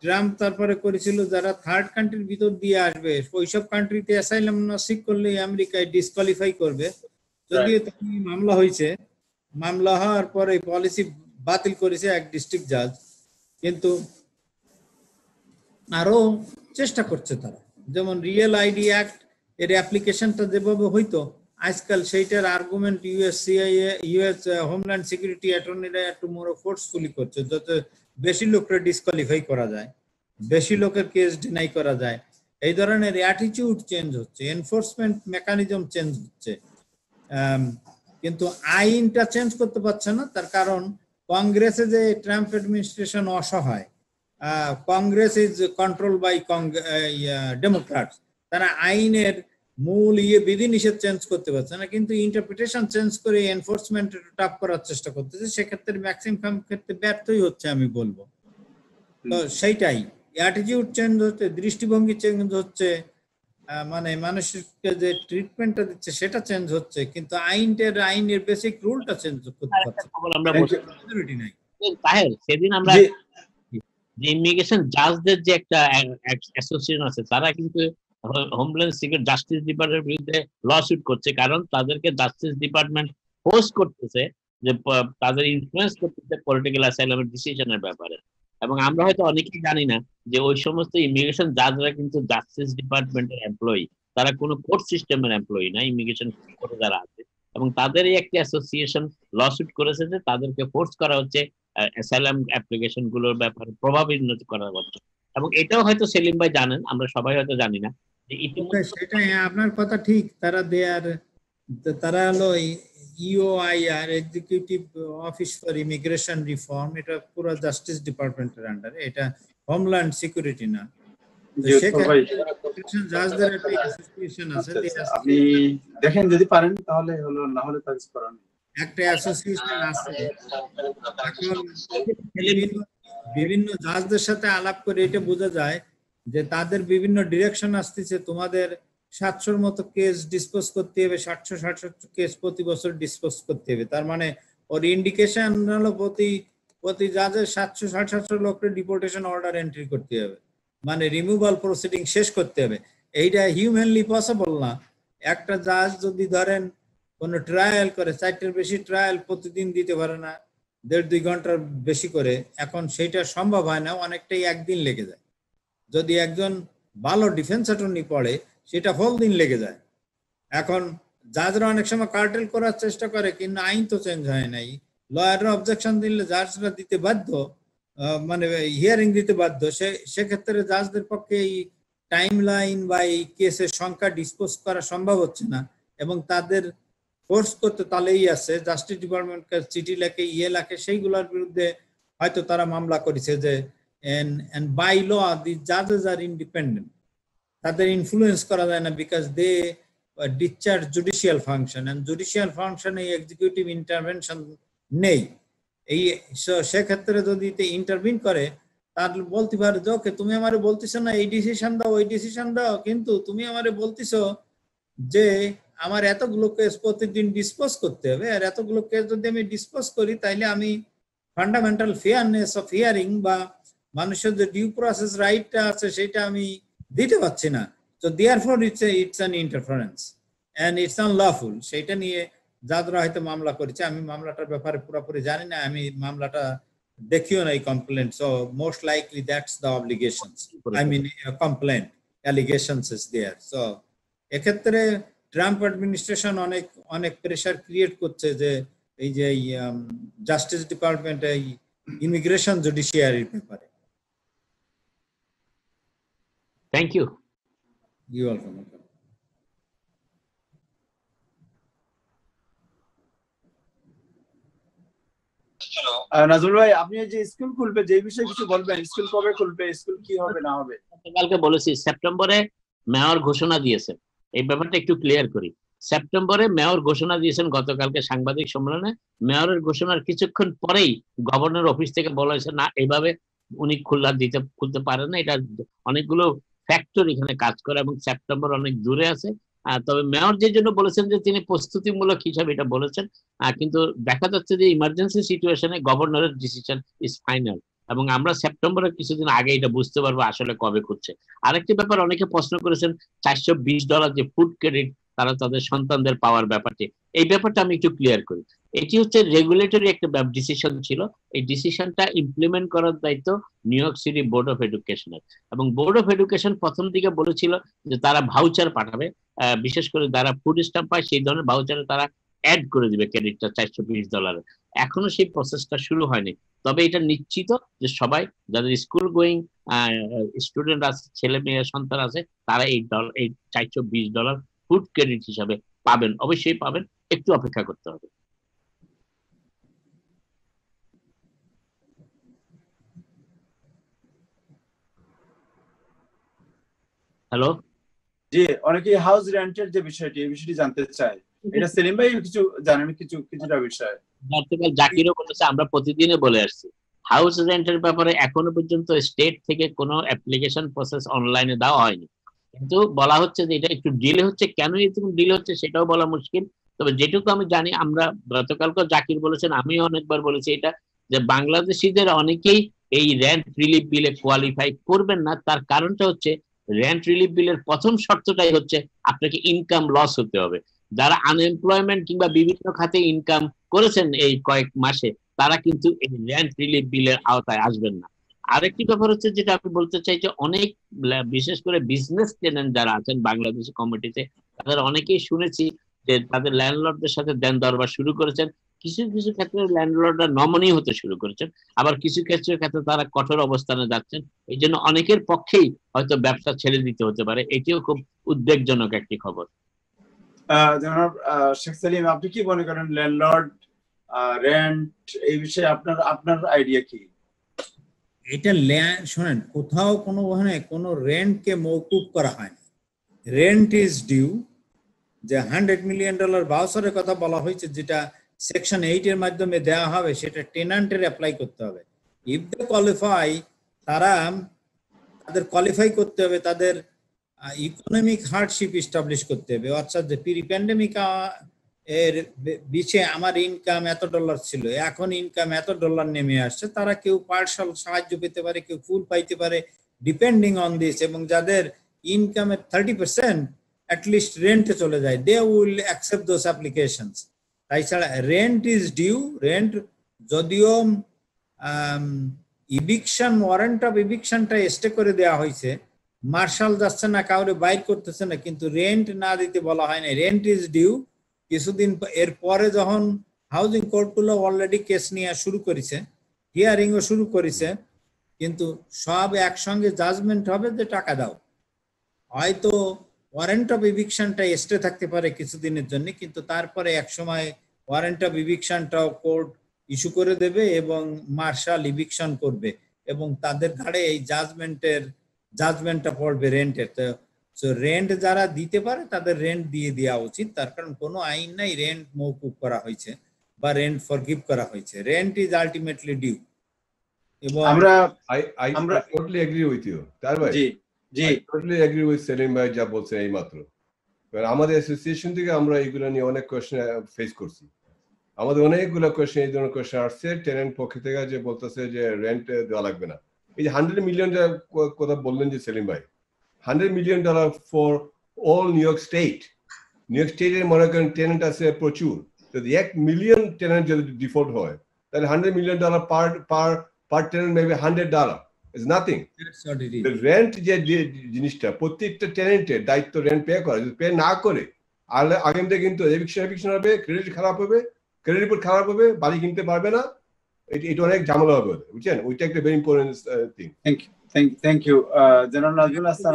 ট্রাম্প তারপরে করেছিল যারা থার্ড কান্ট্রির ভিতর দিয়ে আসবে ওইসব কান্ট্রিতে অ্যাসাইলাম না সিক করলে আমেরিকায় ডিসকোয়ালিফাই করবে। যদিও মামলা হয়েছে, মামলা হওয়ার পরে পলিসি বাতিল করেছে এক ডিস্ট্রিক্ট জাজ, কিন্তু আরো চেষ্টা করছে তারা। যেমন রিয়েল আইডি অ্যাক্ট এর অ্যাপ্লিকেশনটা যেভাবে হইতো আজকাল, সেইটার আর্গুমেন্ট ইউএস হোমল্যান্ড সিকিউরিটি অ্যাটর্নিরা একটু মোর ফোর্সফুলি করছে, যাতে বেশি লোকের ডিসকোয়ালিফাই করা যায়, বেশি লোকের কেস ডিনাই করা যায়। এই ধরনের অ্যাটিটিউড চেঞ্জ হচ্ছে, এনফোর্সমেন্ট মেকানিজম চেঞ্জ হচ্ছে, কিন্তু আইনটা চেঞ্জ করতে পারছে না। তার কারণ কংগ্রেসে যে ট্রাম্প অ্যাডমিনিস্ট্রেশন অসহায়, কংগ্রেস ইজ কন্ট্রোল বাই ডেমোক্রাটস, তারা আইনের মূল বিধিনিষেধ চেঞ্জ করতে পারছে না, কিন্তু ইন্টারপ্রিটেশন চেঞ্জ করে এনফোর্সমেন্ট টাফ করার চেষ্টা করতেছে। সেক্ষেত্রে ম্যাক্সিমাম ক্ষেত্রে ব্যর্থই হচ্ছে আমি বলবো। তো সেইটাই, অ্যাটিটিউড চেঞ্জ হচ্ছে, দৃষ্টিভঙ্গি চেঞ্জ হচ্ছে, মানে মানুষকে যে ট্রিটমেন্টটা দিচ্ছে সেটা চেঞ্জ হচ্ছে, কিন্তু আইনের বেসিক রুলটা চেঞ্জ করতে পারছে না। সেদিন আমরা যে ইমিগ্রেশন জাজদের যে একটা অ্যাসোসিয়েশন আছে, তারা কিন্তু হোমল্যান্ড সিকিউরিটি জাস্টিস ডিপার্টমেন্টের বিরুদ্ধে লসুট করছে, কারণ তাদেরকে জাস্টিস ডিপার্টমেন্ট ফোর্স করতেছে যে তাদের ইনফ্লুয়েন্স করতেছে পলিটিক্যাল অ্যাসাইলামের ডিসিশনের ব্যাপারে। এবং আমরা হয়তো অনেকেই জানি না যে ওই সমস্ত ইমিগ্রেশন জাজরা কিন্তু জাস্টিস ডিপার্টমেন্টের এমপ্লয়ি, তারা কোনো কোর্ট সিস্টেমের এমপ্লয়ি না, ইমিগ্রেশন কোর্টে যারা আছে। এবং তাদেরই একটি অ্যাসোসিয়েশন লসুট করেছে যে তাদেরকে ফোর্স করা হচ্ছে অ্যাসাইলাম অ্যাপ্লিকেশন গুলোর ব্যাপারে প্রভাব উন্নতি করার কথা। এবং এটাও হয়তো সেলিম ভাই জানেন, আমরা সবাই হয়তো জানি না যে সেটাই আপনার কথা ঠিক। তারা হলো EOIR, executive office for immigration reform, এটা পুরো জাস্টিস ডিপার্টমেন্টের আন্ডারে, এটা হোমল্যান্ড সিকিউরিটি না। আপনি দেখেন যদি পারেন তাহলে হলো, না হলে কাজ করান। একটা অ্যাসোসিয়েশন আছে, বিভিন্ন জাজদের সাথে আলাপ করে এটা বোঝা যায় যে তাদের বিভিন্ন ডিরেকশন আসতেছে, তোমাদের 700-র মতো কেস ডিসপোজ করতে হবে, 700 কেস প্রতি বছর ডিসপোজ করতে হবে। তার মানে ওর ইন্ডিকেশন হলো প্রতি জাজের 700 লোকের ডিপোর্টেশন অর্ডার এন্ট্রি করতে হবে, মানে রিমুভাল প্রসিডিং শেষ করতে হবে। এইটা হিউম্যানলি পসিবল না। একটা জাজ যদি ধরেন কোনো ট্রায়াল করে, 4টের বেশি ট্রায়াল প্রতিদিন দিতে পারে না, 1.5-2 ঘন্টার বেশি করে, এখন সেইটা সম্ভব হয় না, অনেকটাই একদিন লেগে যায়। যদি একজন ভালো ডিফেন্স অ্যাটর্নি পড়ে সেটা হোল দিন লেগে যায়। এখন জাজরা অনেক সময় কার্টেল করার চেষ্টা করে, কিন্তু আইন তো চেঞ্জ হয় নাই। লয়াররা অবজেকশন দিলে জাজরা দিতে বাধ্য, মানে হিয়ারিং দিতে বাধ্য। সেক্ষেত্রে জাজদের পক্ষে এই টাইম লাইন বা এই কেসের সংখ্যা ডিসপোজ করা সম্ভব হচ্ছে না, এবং তাদের ফোর্স করতে তালেই আছে। জাস্টিস ডিপার্টমেন্টকে চিঠি লেখে, লেখে, সেইগুলোর বিরুদ্ধে হয়তো তারা মামলা করেছে যে and by law the judges are independent, তাদের ইনফ্লুয়েন্স করা যায় না, because they discharge judicial function, and judicial function এই এক্সিকিউটিভ ইন্টারভেনশন নেই। এই সেক্ষেত্রে যদি ইন্টারভিন করে তাহলে বলতে পারে যে ওকে তুমি আমারে বলতেছো না এই ডিসিশন দাও ওই ডিসিশন দাও, কিন্তু তুমি আমারে বলতেছো যে আমার এতগুলো কেস প্রতিদিন ডিসপোজ করতে হবে, আর এতগুলো কেস যদি আমি ডিসপোজ করি তাইলে আমি ফান্ডামেন্টাল ফেয়ারনেস অফ হিয়ারিং বা মানুষের যে ডিউ প্রসেস রাইটটা আছে সেটা আমি দিতে পারছি না। তো therefore it's an interference and it's unlawful. সেটা নিয়ে যারা হয়তো মামলা করেছে, আমি মামলাটার ব্যাপারে পুরোপুরি জানি না, আমি মামলাটা দেখিও না এই complaint. So most likely that's the obligations, I mean complaint allegations is there. So এক্ষেত্রে ট্রাম্প অ্যাডমিনিস্ট্রেশন অনেক প্রেশার ক্রিয়েট করছে যে এই যে জাস্টিস ডিপার্টমেন্ট এই ইমিগ্রেশন জুডিশিয়ারির ব্যাপারে। Thank you. You welcome. Nazmul ভাই, আপনি যে স্কুল খুলবে যে বিষয়ে কিছু বলবেন, স্কুল কবে খুলবে, স্কুল কি হবে না হবে? কালকে বলেছি সেপ্টেম্বরে মেয়র ঘোষণা দিয়েছেন, এই ব্যাপারটা একটু ক্লিয়ার করি। সেপ্টেম্বরে মেয়র ঘোষণা দিয়েছেন গতকালকে সাংবাদিক সম্মেলনে। মেয়রের ঘোষণার কিছুক্ষণ পরেই গভর্নর অফিস থেকে বলা হয়েছে না, এইভাবে উনি খুলতে পারেন না, এটা অনেকগুলো ফ্যাক্টর এখানে কাজ করে এবং সেপ্টেম্বর অনেক দূরে আছে। তবে মেয়র যে জন্য বলেছেন যে তিনি প্রস্তুতিমূলক হিসাবে এটা বলেছেন, কিন্তু দেখা যাচ্ছে যে ইমার্জেন্সি সিচুয়েশনে গভর্নরের ডিসিশন ইজ ফাইনাল, এবং আমরা সেপ্টেম্বরের কিছুদিন আগে এটা বুঝতে পারবো আসলে কবে খুলছে। আরেকটি ব্যাপার অনেকে প্রশ্ন করেছেন, $420 যে ফুড ক্রেডিট তারা তাদের সন্তানদের পাওয়ার ব্যাপারটি, এই ব্যাপারটা আমি একটু ক্লিয়ার করি। এটি হচ্ছে রেগুলেটরি একটা ডিসিশন ছিল, এই ডিসিশনটা ইমপ্লিমেন্ট করার দায়িত্ব new York city board of এডুকেশনের। এবং বোর্ড অফ এডুকেশন প্রথম দিকে বলেছিল যে তারা ভাউচার পাঠাবে, বিশেষ করে যারা ফুড স্ট্যাম্প পায় সেই ধরনের ভাউচারে তারা অ্যাড করে দিবে ক্রেডিটটা $420। এখনো সেই প্রসেসটা শুরু হয়নি, তবে এটা নিশ্চিত যে সবাই যাদের স্কুল গোয়িং স্টুডেন্ট আছে, ছেলে মেয়ে সন্তান আছে, তারা এই $420 ফুড ক্রেডিট হিসাবে পাবেন, অবশ্যই পাবেন, একটু অপেক্ষা করতে হবে। হ্যালো জি, অনেকে হাউস রেন্টের যে বিষয়টি, এই বিষয়টি জানতে চায়, এটা সেলিম ভাই কিছু জানেন কিছুটা বিষয়? গতকাল জাকিরও বলেছে, আমরা প্রতিদিনে বলে আসছি হাউস রেন্টের ব্যাপারে এখনো পর্যন্ত স্টেট থেকে কোনো অ্যাপ্লিকেশন প্রসেস অনলাইনে দেওয়া হয়নি, কিন্তু বলা হচ্ছে যে এটা একটু ডিলে হচ্ছে। কেন এরকম ডিলে হচ্ছে সেটাও বলা মুশকিল, তবে যেটুকু আমি জানি, আমরা গতকালকে জাকির বলেছেন, আমিও অনেকবার বলেছি এটা, যে বাংলাদেশিদের অনেকেই এই রেন্ট রিলিফ বিলে কোয়ালিফাই করবেন না। তার কারণটা হচ্ছে রেন্ট রিলিফ বিলের প্রথম শর্তটাই হচ্ছে আপনাকে ইনকাম লস হতে হবে। যারা আনএমপ্লয়মেন্ট কিংবা বিভিন্ন খাতে ইনকাম করেছেন এই কয়েক মাসে, তারা কিন্তু এই রেন্ট রিলিফ বিলের আওতায় আসবেন না। আরেকটি ব্যাপার হচ্ছে যেটা আমি বলতে চাই, যে অনেক বিশেষ করে বিজনেস টেনেন্ট যারা আছেন বাংলাদেশি কমিটিতে, তাদের অনেকেই শুনেছি যে তাদের ল্যান্ডলর্ডদের সাথে দেন দরবার শুরু করেছেন। কিছু কিছু ক্ষেত্রে ল্যান্ডলর্ডরা নমনী হতে শুরু করেছেন, আবার কিছু ক্ষেত্রে তারা কঠোর অবস্থানে যাচ্ছেন। এই জন্য অনেকের পক্ষেই হয়তো ব্যবসা ছেড়ে দিতে হতে পারে, এটিও খুব উদ্বেগজনক একটি খবর। জনাব শেখ সেলিম, আপনি কি মনে করেন ল্যান্ডলর্ড রেন্ট এই বিষয়ে আপনার আইডিয়া কি? এটা শোনেন, কোথাও কোনো রেন্টকে মওকুফ করা হয় না। Rent is due. যে $100 মিলিয়ন ভাউচারের কথা বলা হয়েছে, যেটা সেকশন 8 এর মাধ্যমে দেওয়া হবে, সেটা টেনান্টের অ্যাপ্লাই করতে হবে। ইফ দে কোয়ালিফাই, তাদের কোয়ালিফাই করতে হবে, তাদের ইকোনমিক হার্ডশিপ এস্টাবলিশ করতে হবে, অর্থাৎ যে প্রি প্যান্ডেমিক এর বিচে আমার ইনকাম এত ডলার ছিল, এখন ইনকাম এত ডলার নেমে আসছে, তারা কেউ পার্শাল সাহায্য পেতে পারে, কেউ ফুল পাইতে পারে, ডিপেন্ডিং অন দিস। এবং যাদের ইনকামের 30% অ্যাটলিস্ট রেন্টে চলে যায়, they will accept those applications. তাছাড়া রেন্ট ইজ ডিউ, রেন্ট যদিও ইভিকশন, ওয়ারেন্ট অফ ইভিকশনটা স্টে করে দেওয়া হয়েছে, মার্শাল যাচ্ছে না, কাউরে বাইর করতেছে না, কিন্তু রেন্ট না দিতে বলা হয় না, রেন্ট ইজ ডিউ। কিছুদিন এর পরে যখন হাউজিং কোর্টগুলো অলরেডি কেস নিয়ে শুরু করেছে, হিয়ারিংও শুরু করেছে, কিন্তু সব একসঙ্গে জাজমেন্ট হবে যে টাকা দাও। হয়তো ওয়ারেন্ট অফ ইভিকশনটা স্টে থাকতে পারে কিছুদিনের জন্য, কিন্তু তারপরে এক সময় ওয়ারেন্ট অফ ইভিকশনটাও কোর্ট ইস্যু করে দেবে এবং মার্শাল ইভিকশন করবে, এবং তাদের ঘাড়ে এই জাজমেন্টটা পড়বে রেন্টের। তো রেন্ট যারা দিতে পারে তাদের রেন্ট দিয়ে দেওয়া উচিত, তার কারণ কোনো আইন নাই রেন্ট মওকুফ করা হয়েছে বা রেন্ট ফরগিভ করা হয়েছে। Rent is ultimately due. এবং আমরা টোটালি এগ্রি উইথ ইউ তার ভাই। জি জি, টোটালি এগ্রি উইথ সেলিম ভাই যা বলছেন এই মাত্র। আমাদের অ্যাসোসিয়েশন থেকে আমরা এগুলো নিয়ে অনেক কোশ্চেন ফেস করছি, আমাদের অনেকগুলো কোশ্চেন এই ধরনের কোশ্চেন আসছে টেনেন্ট পক্ষ থেকে, যে বলতেছে যে রেন্ট দেওয়া লাগবে না। এই যে 100 মিলিয়ন কথা বললেন যে সেলিম ভাই, $100 million for all new York state. New York স্টেটের মনে করেন টেনেন্ট আছে প্রচুর, যদি 1 মিলিয়ন টেনেন্ট যদি ডিফল্ট হয়, তাহলে $100 million per tenant maybe $100 is nothing. Rent যে জিনিসটা প্রত্যেকটা টেনেন্টের দায়িত্ব রেন্ট পে করা, যদি পে না করে আগামীতে কিন্তু এভিকশন হবে, ক্রেডিট খারাপ হবে, ক্রেডিট রিপোর্ট খারাপ হবে, বাড়ি কিনতে পারবে না, এটা অনেক ঝামেলা হবে, বুঝছেন? ওইটা একটা very important thing. Thank you জনাব নাজমুল হাসান।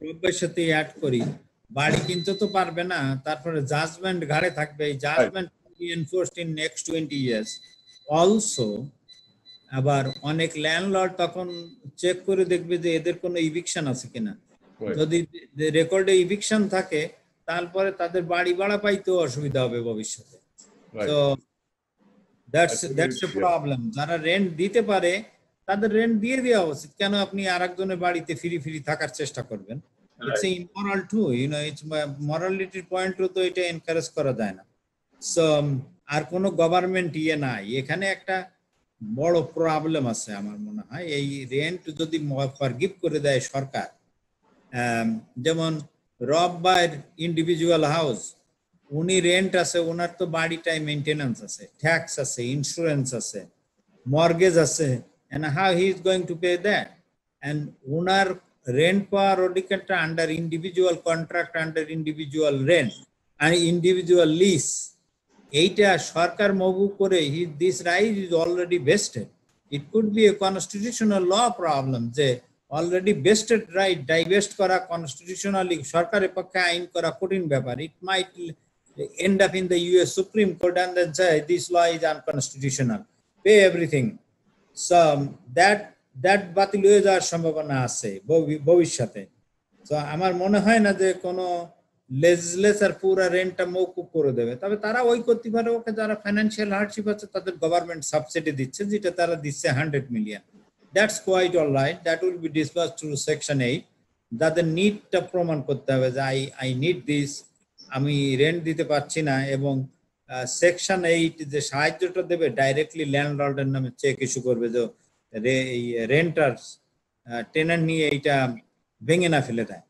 রব্বের সাথে অ্যাড করি, বাড়ি কিনতে তো পারবে না, তারপরে জাজমেন্ট ঘাড়ে থাকবে, এই judgement enforced in next 20 years also. আবার অনেক ল্যান্ডলর্ড তখন চেক করে দেখবে যে এদের কোনো ইভিকশন আছে কিনা, যদি রেকর্ডে ইভিকশন থাকে তারপরে তাদের বাড়ি ভাড়া পাইতেও অসুবিধা হবে ভবিষ্যতে। তো দ্যাটস এ প্রবলেম। যারা রেন্ট দিতে পারে তাদের রেন্ট দিয়ে দেওয়া উচিত। কেন আপনি আরেকজনের বাড়িতে ফ্রি থাকার চেষ্টা করবেন? ইটস ইমোরাল টু, ইটস মরালিটির পয়েন্টও তো এটা এনকারেজ করা যায় না। সো আর কোনো গভর্নমেন্ট নাই এখানে। একটা বড় প্রবলেম আছে আমার মনে হয়, এই রেন্ট যদি ফরগিভ করে দেয় সরকার, যেমন রব বাইর ইন্ডিভিজুয়াল হাউস, উনি রেন্ট আছে, ওনার তো বাড়িটাই মেইনটেনেন্স আছে, ট্যাক্স আছে, ইন্স্যুরেন্স আছে, মর্গেজ আছে, and how he is going to pay that? And ওনার রেন্ট পাওয়ার অধিকারটা under individual contract, under individual rent আর ইন্ডিভিজুয়াল লিজ, এইটা সরকার মওকুফ করে, this right is already vested. It could be a constitutional law problem, যে অলরেডি ভেস্টেড রাইট ডাইভেস্ট করা কনস্টিটিউশনালি সরকারের পক্ষে আইন করা কঠিন ব্যাপার। ইট মাইট end up in the US Supreme Court and then say this law is unconstitutional, pay everything. So that বাতিল হয়ে যাওয়ার সম্ভাবনা আছে ভবিষ্যতে। তো আমার মনে হয় না যে কোনো লেজিসলেচার পুরো রেন্টটা মওকুফ করে দেবে। তবে তারা ওই করতে পারে, ওকে যারা ফাইন্যান্সিয়াল হার্ডশিপ আছে তাদের গভর্নমেন্ট সাবসিডি দিচ্ছে, যেটা তারা দিচ্ছে 100 million। That's quite all right, that will be disbursed through section 8। যাদের নিডটা প্রমাণ করতে হবে যে আই নিড দিস, আমি রেন্ট দিতে পারছি না, এবং সেকশন 8 যে সাহায্যটা দেবে ডাইরেক্টলি ল্যান্ডলর্ডের নামে চেক ইস্যু করবে, যে রেন্টার টেনেন্ট নিয়ে এইটা ভেঙে না ফেলে দেয়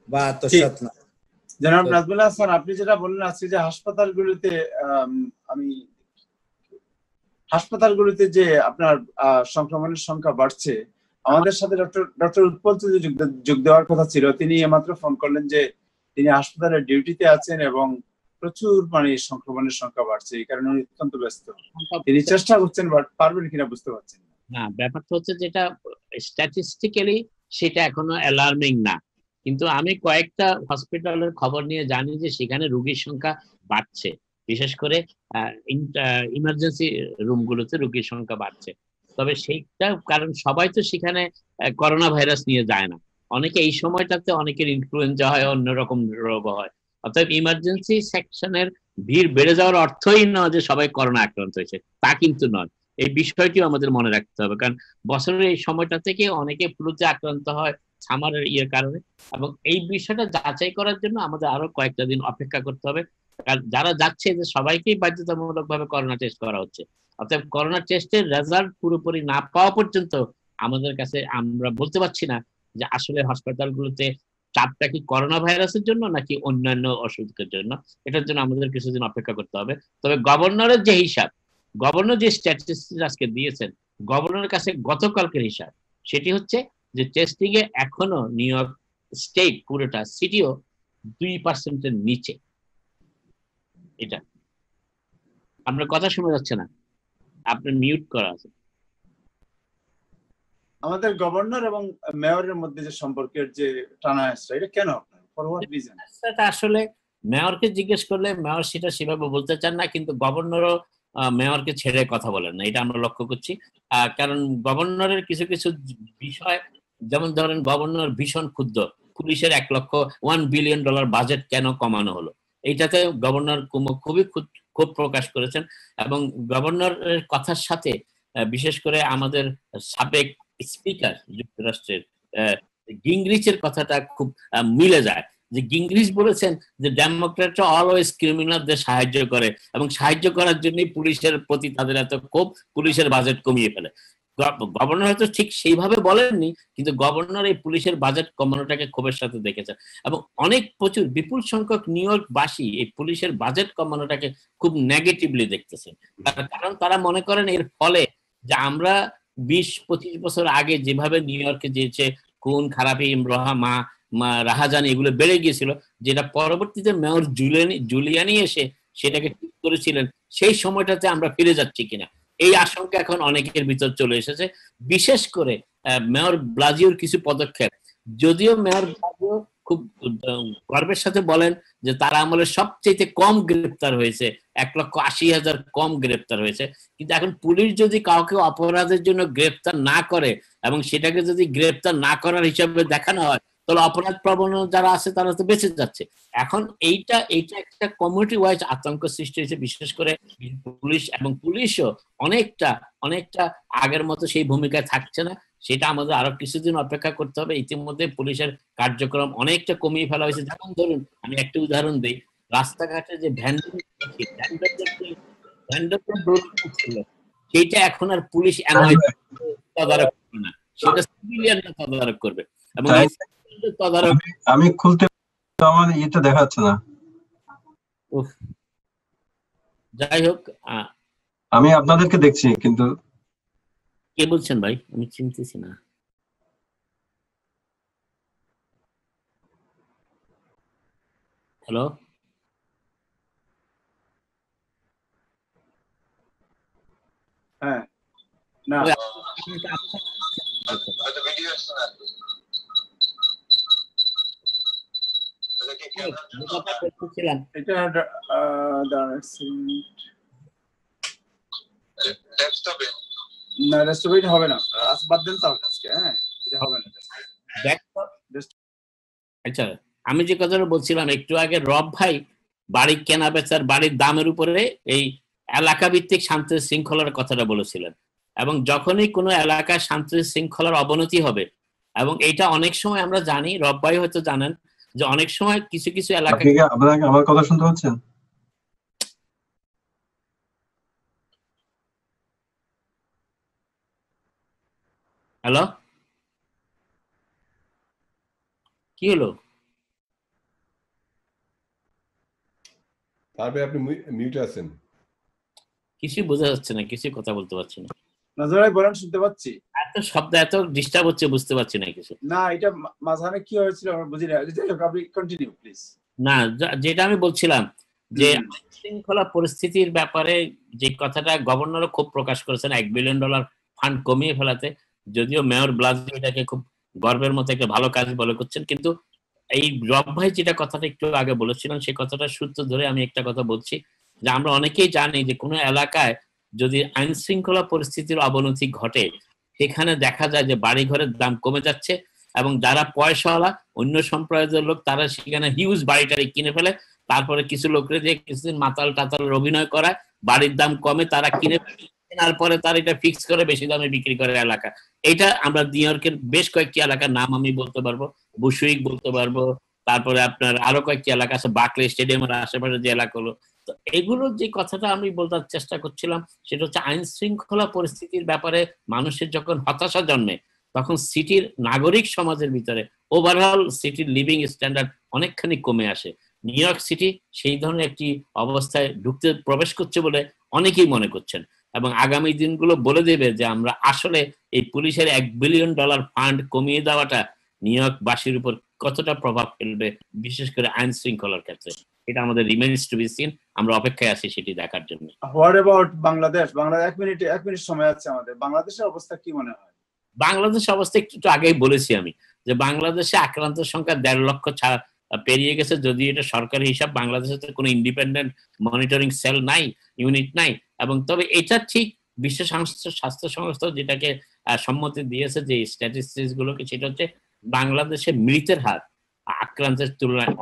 বা আত্মসাৎ না। জনাব নাজমুল হাসান, আপনি যেটা বললেন আজকে যে হাসপাতালগুলোতে যে আপনার সংক্রমণের সংখ্যা বাড়ছে, আমাদের সাথে ডক্টর উৎপল চৌধুরী যোগ দেওয়ার কথা ছিল। তিনি এইমাত্র ফোন করলেন যে তিনি হাসপাতালের ডিউটিতে আছেন এবং প্রচুর সংক্রমণের সংখ্যা বাড়ছে, এই কারণে উনি অত্যন্ত ব্যস্ত। তিনি চেষ্টা করছেন, বাট পারবেন কিনা বুঝতে পারছেন না। ব্যাপারটা হচ্ছে যেটা স্ট্যাটিস্টিক্যালি সেটা এখনো অ্যালার্মিং না, কিন্তু আমি কয়েকটা হসপিটালের খবর নিয়ে জানি যে সেখানে রোগীর সংখ্যা বাড়ছে, বিশেষ করে ইমার্জেন্সি রুমগুলোতে রোগীর সংখ্যা বাড়ছে। তবে সেইটা কারণ সবাই তো সেখানে করোনা ভাইরাস নিয়ে যায় না, অনেকে এই সময়টাতে অনেকের ইনফ্লুয়েঞ্জা হয়, অন্যরকম রোগ হয়। অর্থাৎ ইমার্জেন্সি সেকশনের ভিড় বেড়ে যাওয়ার অর্থই নয় যে সবাই করোনা আক্রান্ত হয়েছে, তা কিন্তু নয়। এই বিষয়টিও আমাদের মনে রাখতে হবে, কারণ বছরের এই সময়টা থেকে অনেকে ফ্লুতে আক্রান্ত হয়, সামারের ইয়ের কারণে। এবং এই বিষয়টা যাচাই করার জন্য আমাদের আরো কয়েকটা দিন অপেক্ষা করতে হবে। কারণ যারা যাচ্ছে যে সবাইকেই বাধ্যতামূলকভাবে করোনা টেস্ট করা হচ্ছে, অর্থাৎ করোনা টেস্টের রেজাল্ট পুরোপুরি না পাওয়া পর্যন্ত আমাদের কাছে আমরা বলতে পারছি না যে আসলে হাসপাতালগুলোতে চাপটা কি করোনা ভাইরাসের জন্য নাকি অন্যান্য অসুখের জন্য। এটার জন্য আমাদের কিছুদিন অপেক্ষা করতে হবে। তবে গভর্নরের যে হিসাব, গভর্নর যে স্ট্যাটিস্টিক্স আজকে দিয়েছেন, গভর্নরের কাছে গতকালকের হিসাব সেটি হচ্ছে যে টেস্টিং এ এখনো নিউ ইয়র্ক স্টেট পুরোটা সিটিও 2%-এর নিচে। এটা আপনার কথা শোনা যাচ্ছে না, আপনার মিউট করা আছে। আমাদের গভর্নর এবং মেয়রের মধ্যে যে সম্পর্কের যে টানা হেঁচড়া, এটা কেন আপনার, ফর হোয়াট রিজন? সেটা আসলে মেয়রকে জিজ্ঞেস করলে মেয়র সেটা সেভাবে বলতে চান না, কিন্তু গভর্নরও মেয়রকে ছেড়ে কথা বলেন না, এটা আমরা লক্ষ্য করছি। কারণ গভর্নরের কিছু কিছু বিষয়, যেমন ধরেন গভর্নর ভীষণ ক্ষুব্ধ পুলিশের $1 বিলিয়ন বাজেট কেন কমানো হলো, এইটাতে গভর্নর খুবই ক্ষোভ প্রকাশ করেছেন। এবং গভর্নরের কথার সাথে বিশেষ করে আমাদের সাবেক স্পিকার যুক্তরাষ্ট্রের গিংরিচের কথাটা খুব মিলে যায়। যে গিংরিচ বলেছেন যে ডেমোক্র্যাটরা অলওয়েজ ক্রিমিনালদের সাহায্য করে এবং সাহায্য করার জন্যই পুলিশের প্রতি তাদের এত ক্ষোভ, পুলিশের বাজেট কমিয়ে ফেলে। গভর্নর হয়তো ঠিক সেইভাবে বলেননি, কিন্তু গভর্নর এই পুলিশের বাজেট কমানোটাকে ক্ষোভের সাথে দেখেছেন। এবং প্রচুর বিপুল সংখ্যক নিউ ইয়র্কবাসী এই পুলিশের বাজেট কমানোটাকে খুব নেগেটিভলি দেখতেছেন। কারণ তারা মনে করেন এর ফলে যে আমরা 20-25 বছর আগে যেভাবে নিউ ইয়র্কে যেছে খুন খারাপি রাহাজানি এগুলো বেড়ে গিয়েছিল, যেটা পরবর্তীতে মেয়র জুলিয়ানি এসে সেটাকে ঠিক করেছিলেন, সেই সময়টাতে আমরা ফিরে যাচ্ছি কিনা এই আশঙ্কা এখন অনেকের ভিতর চলে এসেছে। বিশেষ করে মেয়র ব্লাজিওর কিছু পদক্ষেপ, যদিও মেয়র ব্লাজিও খুব গর্বের সাথে বলেন যে তার আমলে সবচেয়ে কম গ্রেপ্তার হয়েছে, 1,80,000 কম গ্রেপ্তার হয়েছে, কিন্তু এখন পুলিশ যদি কাউকে অপরাধের জন্য গ্রেপ্তার না করে এবং সেটাকে যদি গ্রেপ্তার না করার হিসাবে দেখানো হয়, তাহলে অপরাধ প্রবণ যারা আছে তারা তো বেঁচে যাচ্ছে। এখন এইটা একটা কমিউনিটি ওয়াইজ আতঙ্ক সৃষ্টি হয়েছে, বিশেষ করে পুলিশ, এবং পুলিশও অনেকটা আগের মতো সেই ভূমিকায় থাকছে না। সেটা আমাদের আরো কিছুদিন অপেক্ষা করতে হবে। ইতিমধ্যে পুলিশের কার্যক্রম অনেকটা কমিয়ে ফেলা হয়েছে। যেমন ধরুন আমি একটা উদাহরণ দিই, রাস্তাঘাটে যে সেইটা এখন আর পুলিশ তদারক করবে না, সেটা সিভিলিয়ানরা তদারক করবে। এবং আমি খুলতে আমার এটা দেখাচ্ছে না। যাই হোক, আমি আপনাদেরকে দেখছি, কিন্তু কে বলছেন ভাই? আমি চিনতেছি না। হ্যালো, হ্যাঁ, না না রেস্টোরেন্ট হবে না, বাদ দেন তাহলে আজকে। হ্যাঁ, এটা হবে না। আচ্ছা, আমি যে কথাটা বলছিলাম একটু আগে, রব ভাই বাড়ি কেনা বেচার বাড়ির দামের উপরে এই এলাকা ভিত্তিক শান্তি শৃঙ্খলার কথাটা বলেছিলেন। এবং যখনই কোনো এলাকায় শান্তি শৃঙ্খলার অবনতি হবে, এবং এটা অনেক সময় আমরা জানি, রব ভাই হয়তো জানেন যে অনেক সময় কিছু কিছু এলাকা, আপনাকে আমার কথা শুনতে পাচ্ছেন? হ্যালো, কি হলো? তারপরে আপনি মিউটে আছেন, কিছু বোঝা যাচ্ছে না, কিছু কথা বলতে পারছি না। নজর ভাই বলেন, শুনতে পাচ্ছি। এত শব্দ, এত ডিস্টার্ব হচ্ছে, বুঝতে পারছি না কিছু। না, এটা মাঝখানে কি হয়েছিল আমরা বুঝি না। আপনি কন্টিনিউ প্লিজ। না, যেটা আমি বলছিলাম যে শৃঙ্খলা পরিস্থিতির ব্যাপারে যে কথাটা গভর্নরও খুব প্রকাশ করেছেন, $1 বিলিয়ন ফান্ড কমিয়ে ফেলাতে, যদিও মেয়র ব্লাজি এটাকে খুব গর্বের মতো একটা ভালো কাজ বলে করছেন, কিন্তু এই রব ভাই যেটা কথাটা একটু আগে বলেছিলেন সেই কথাটা সূত্র ধরে আমি একটা কথা বলছি, যে আমরা অনেকেই জানি যে কোনো এলাকায় যদি আইন শৃঙ্খলা পরিস্থিতির অবনতি ঘটে, সেখানে দেখা যায় যে বাড়ি ঘরের দাম কমে যাচ্ছে, এবং যারা পয়সাওয়ালা অন্য সম্প্রদায়ের লোক তারা সেখানে হিউজ বাড়িটারি কিনে ফেলে, তারপরে কিছু লোকরে যে কিছুদিন মাতাল টাতালের অভিনয় করায়, বাড়ির দাম কমে, তারা কিনে কেনার পরে তার এটা ফিক্স করে বেশি দামে বিক্রি করে এলাকা। এটা আমরা নিউ ইয়র্কের বেশ কয়েকটি এলাকার নাম আমি বলতে পারবো, বুশুইক বলতে পারবো, তারপরে আপনার আরো কয়েকটি এলাকা আছে, বাকলে স্টেডিয়ামের আশেপাশে যে এলাকাগুলো। তো এগুলোর যে কথাটা আমি বলতে চেষ্টা করছিলাম সেটা হচ্ছে আইন শৃঙ্খলা পরিস্থিতির ব্যাপারে মানুষের যখন হতাশা জন্মে তখন সিটির নাগরিক সমাজের ভিতরে ওভারঅল সিটির লিভিং স্ট্যান্ডার্ড অনেকখানি কমে আসে। নিউ ইয়র্ক সিটি সেই ধরনের একটি অবস্থায় প্রবেশ করছে বলে অনেকেই মনে করছেন, এবং আগামী দিনগুলো বলে দেবে যে আমরা আসলে এই পুলিশের $1 বিলিয়ন ফান্ড কমিয়ে দেওয়াটা নিউ ইয়র্কবাসীর উপর কতটা প্রভাব ফেলবে, বিশেষ করে আইন শৃঙ্খলার ক্ষেত্রে। এটা আমাদের রিমেইনস টু বি সিন। আমরা অপেক্ষায় আছি সেটি দেখার জন্য। What about Bangladesh? বাংলাদেশ এক মিনিট সময় আছে আমাদের। বাংলাদেশের অবস্থা কি মনে হয়? বাংলাদেশের অবস্থা একটু আগেই বলেছি আমি যে বাংলাদেশে আক্রান্তের সংখ্যা 1.5 লক্ষ পেরিয়ে গেছে। যদি এটা সরকারি হিসাব, বাংলাদেশে তো কোনো ইন্ডিপেন্ডেন্ট মনিটরিং সেল নাই, ইউনিট নাই। এবং তবে এটা ঠিক বিশ্ব স্বাস্থ্য সংস্থা যেটাকে সম্মতি দিয়েছে যে স্ট্যাটিস্টিক্স গুলোকে, সেটা হচ্ছে বাংলাদেশে মৃতের হার আক্রান্তের তুলনায়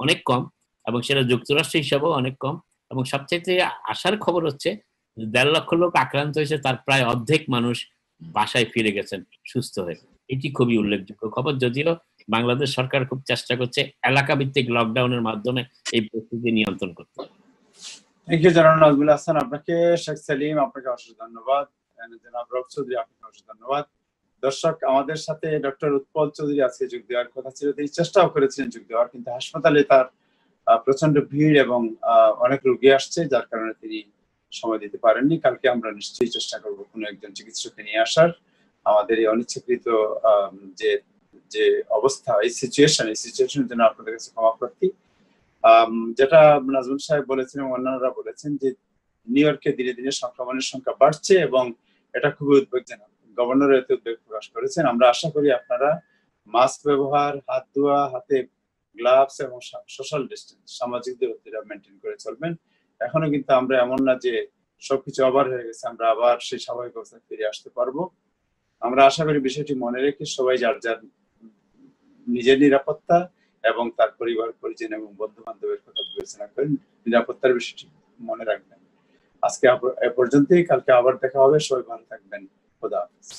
অনেক কম, এবং সেটা যুক্তরাষ্ট্র হিসাবেও অনেক কম। এবং সবচেয়ে আশার খবর হচ্ছে 1.5 লক্ষ লোক আক্রান্ত হয়েছে, তার প্রায় অর্ধেক মানুষ বাসায় ফিরে গেছেন সুস্থ হয়ে। এটি খুবই উল্লেখযোগ্য খবর। যদিও বাংলাদেশ সরকার খুব চেষ্টা করছে এলাকা ভিত্তিক লকডাউনের মাধ্যমে এই পরিস্থিতি নিয়ন্ত্রণ করতে। থ্যাংক ইউ জনাব নাজমুল হাসান, আপনাকে। শেখ সেলিম, আপনাকে অশেষ ধন্যবাদ। জনাব রব চৌধুরী, আপনাকে অশেষ ধন্যবাদ। দর্শক, আমাদের সাথে ডক্টর উৎপল চৌধুরী আজকে যোগ দেওয়ার কথা ছিল, তিনি চেষ্টাও করেছিলেন যোগ দেওয়ার, কিন্তু হাসপাতালে তার প্রচন্ড ভিড় এবং অনেক রোগী আসছে, যার কারণে তিনি সময় দিতে পারেননি। কালকে আমরা নিশ্চয়ই চেষ্টা করবো কোনো একজন চিকিৎসককে নিয়ে আসার। আমাদের এই অনিচ্ছাকৃত যে অবস্থা, এই সিচুয়েশনের জন্য আপনাদের কাছে ক্ষমা প্রার্থী। যেটা নাজমুল সাহেব বলেছেন এবং অন্যান্যরা বলেছেন যে নিউ ইয়র্কে দিনে দিনে সংক্রমণের সংখ্যা বাড়ছে এবং এটা খুবই উদ্বেগজনক। গভর্নর এতে উদ্বেগ প্রকাশ করেছেন। আমরা আশা করি আপনারা মাস্ক ব্যবহার, হাত ধোয়া, হাতে গ্লাভস এবং সোশ্যাল ডিস্টেন্স, সামাজিক দূরত্বটা মেনটেন করে চলবেন। এখনো কিন্তু আমরা এমন না যে সবকিছু আবার হয়ে গেছে, আমরা আবার সেই স্বাভাবিক অবস্থায় ফিরে আসতে পারবো। আমরা আশা করি বিষয়টি মনে রেখে সবাই যার যার নিজের নিরাপত্তা এবং তার পরিবার পরিজন এবং বন্ধু বান্ধবের কথা বিবেচনা করেন, নিরাপত্তার বিষয়টি মনে রাখবেন। আজকে এ পর্যন্তই, কালকে আবার দেখা হবে। সবাই ভালো থাকবেন। খোদা হাফেজ।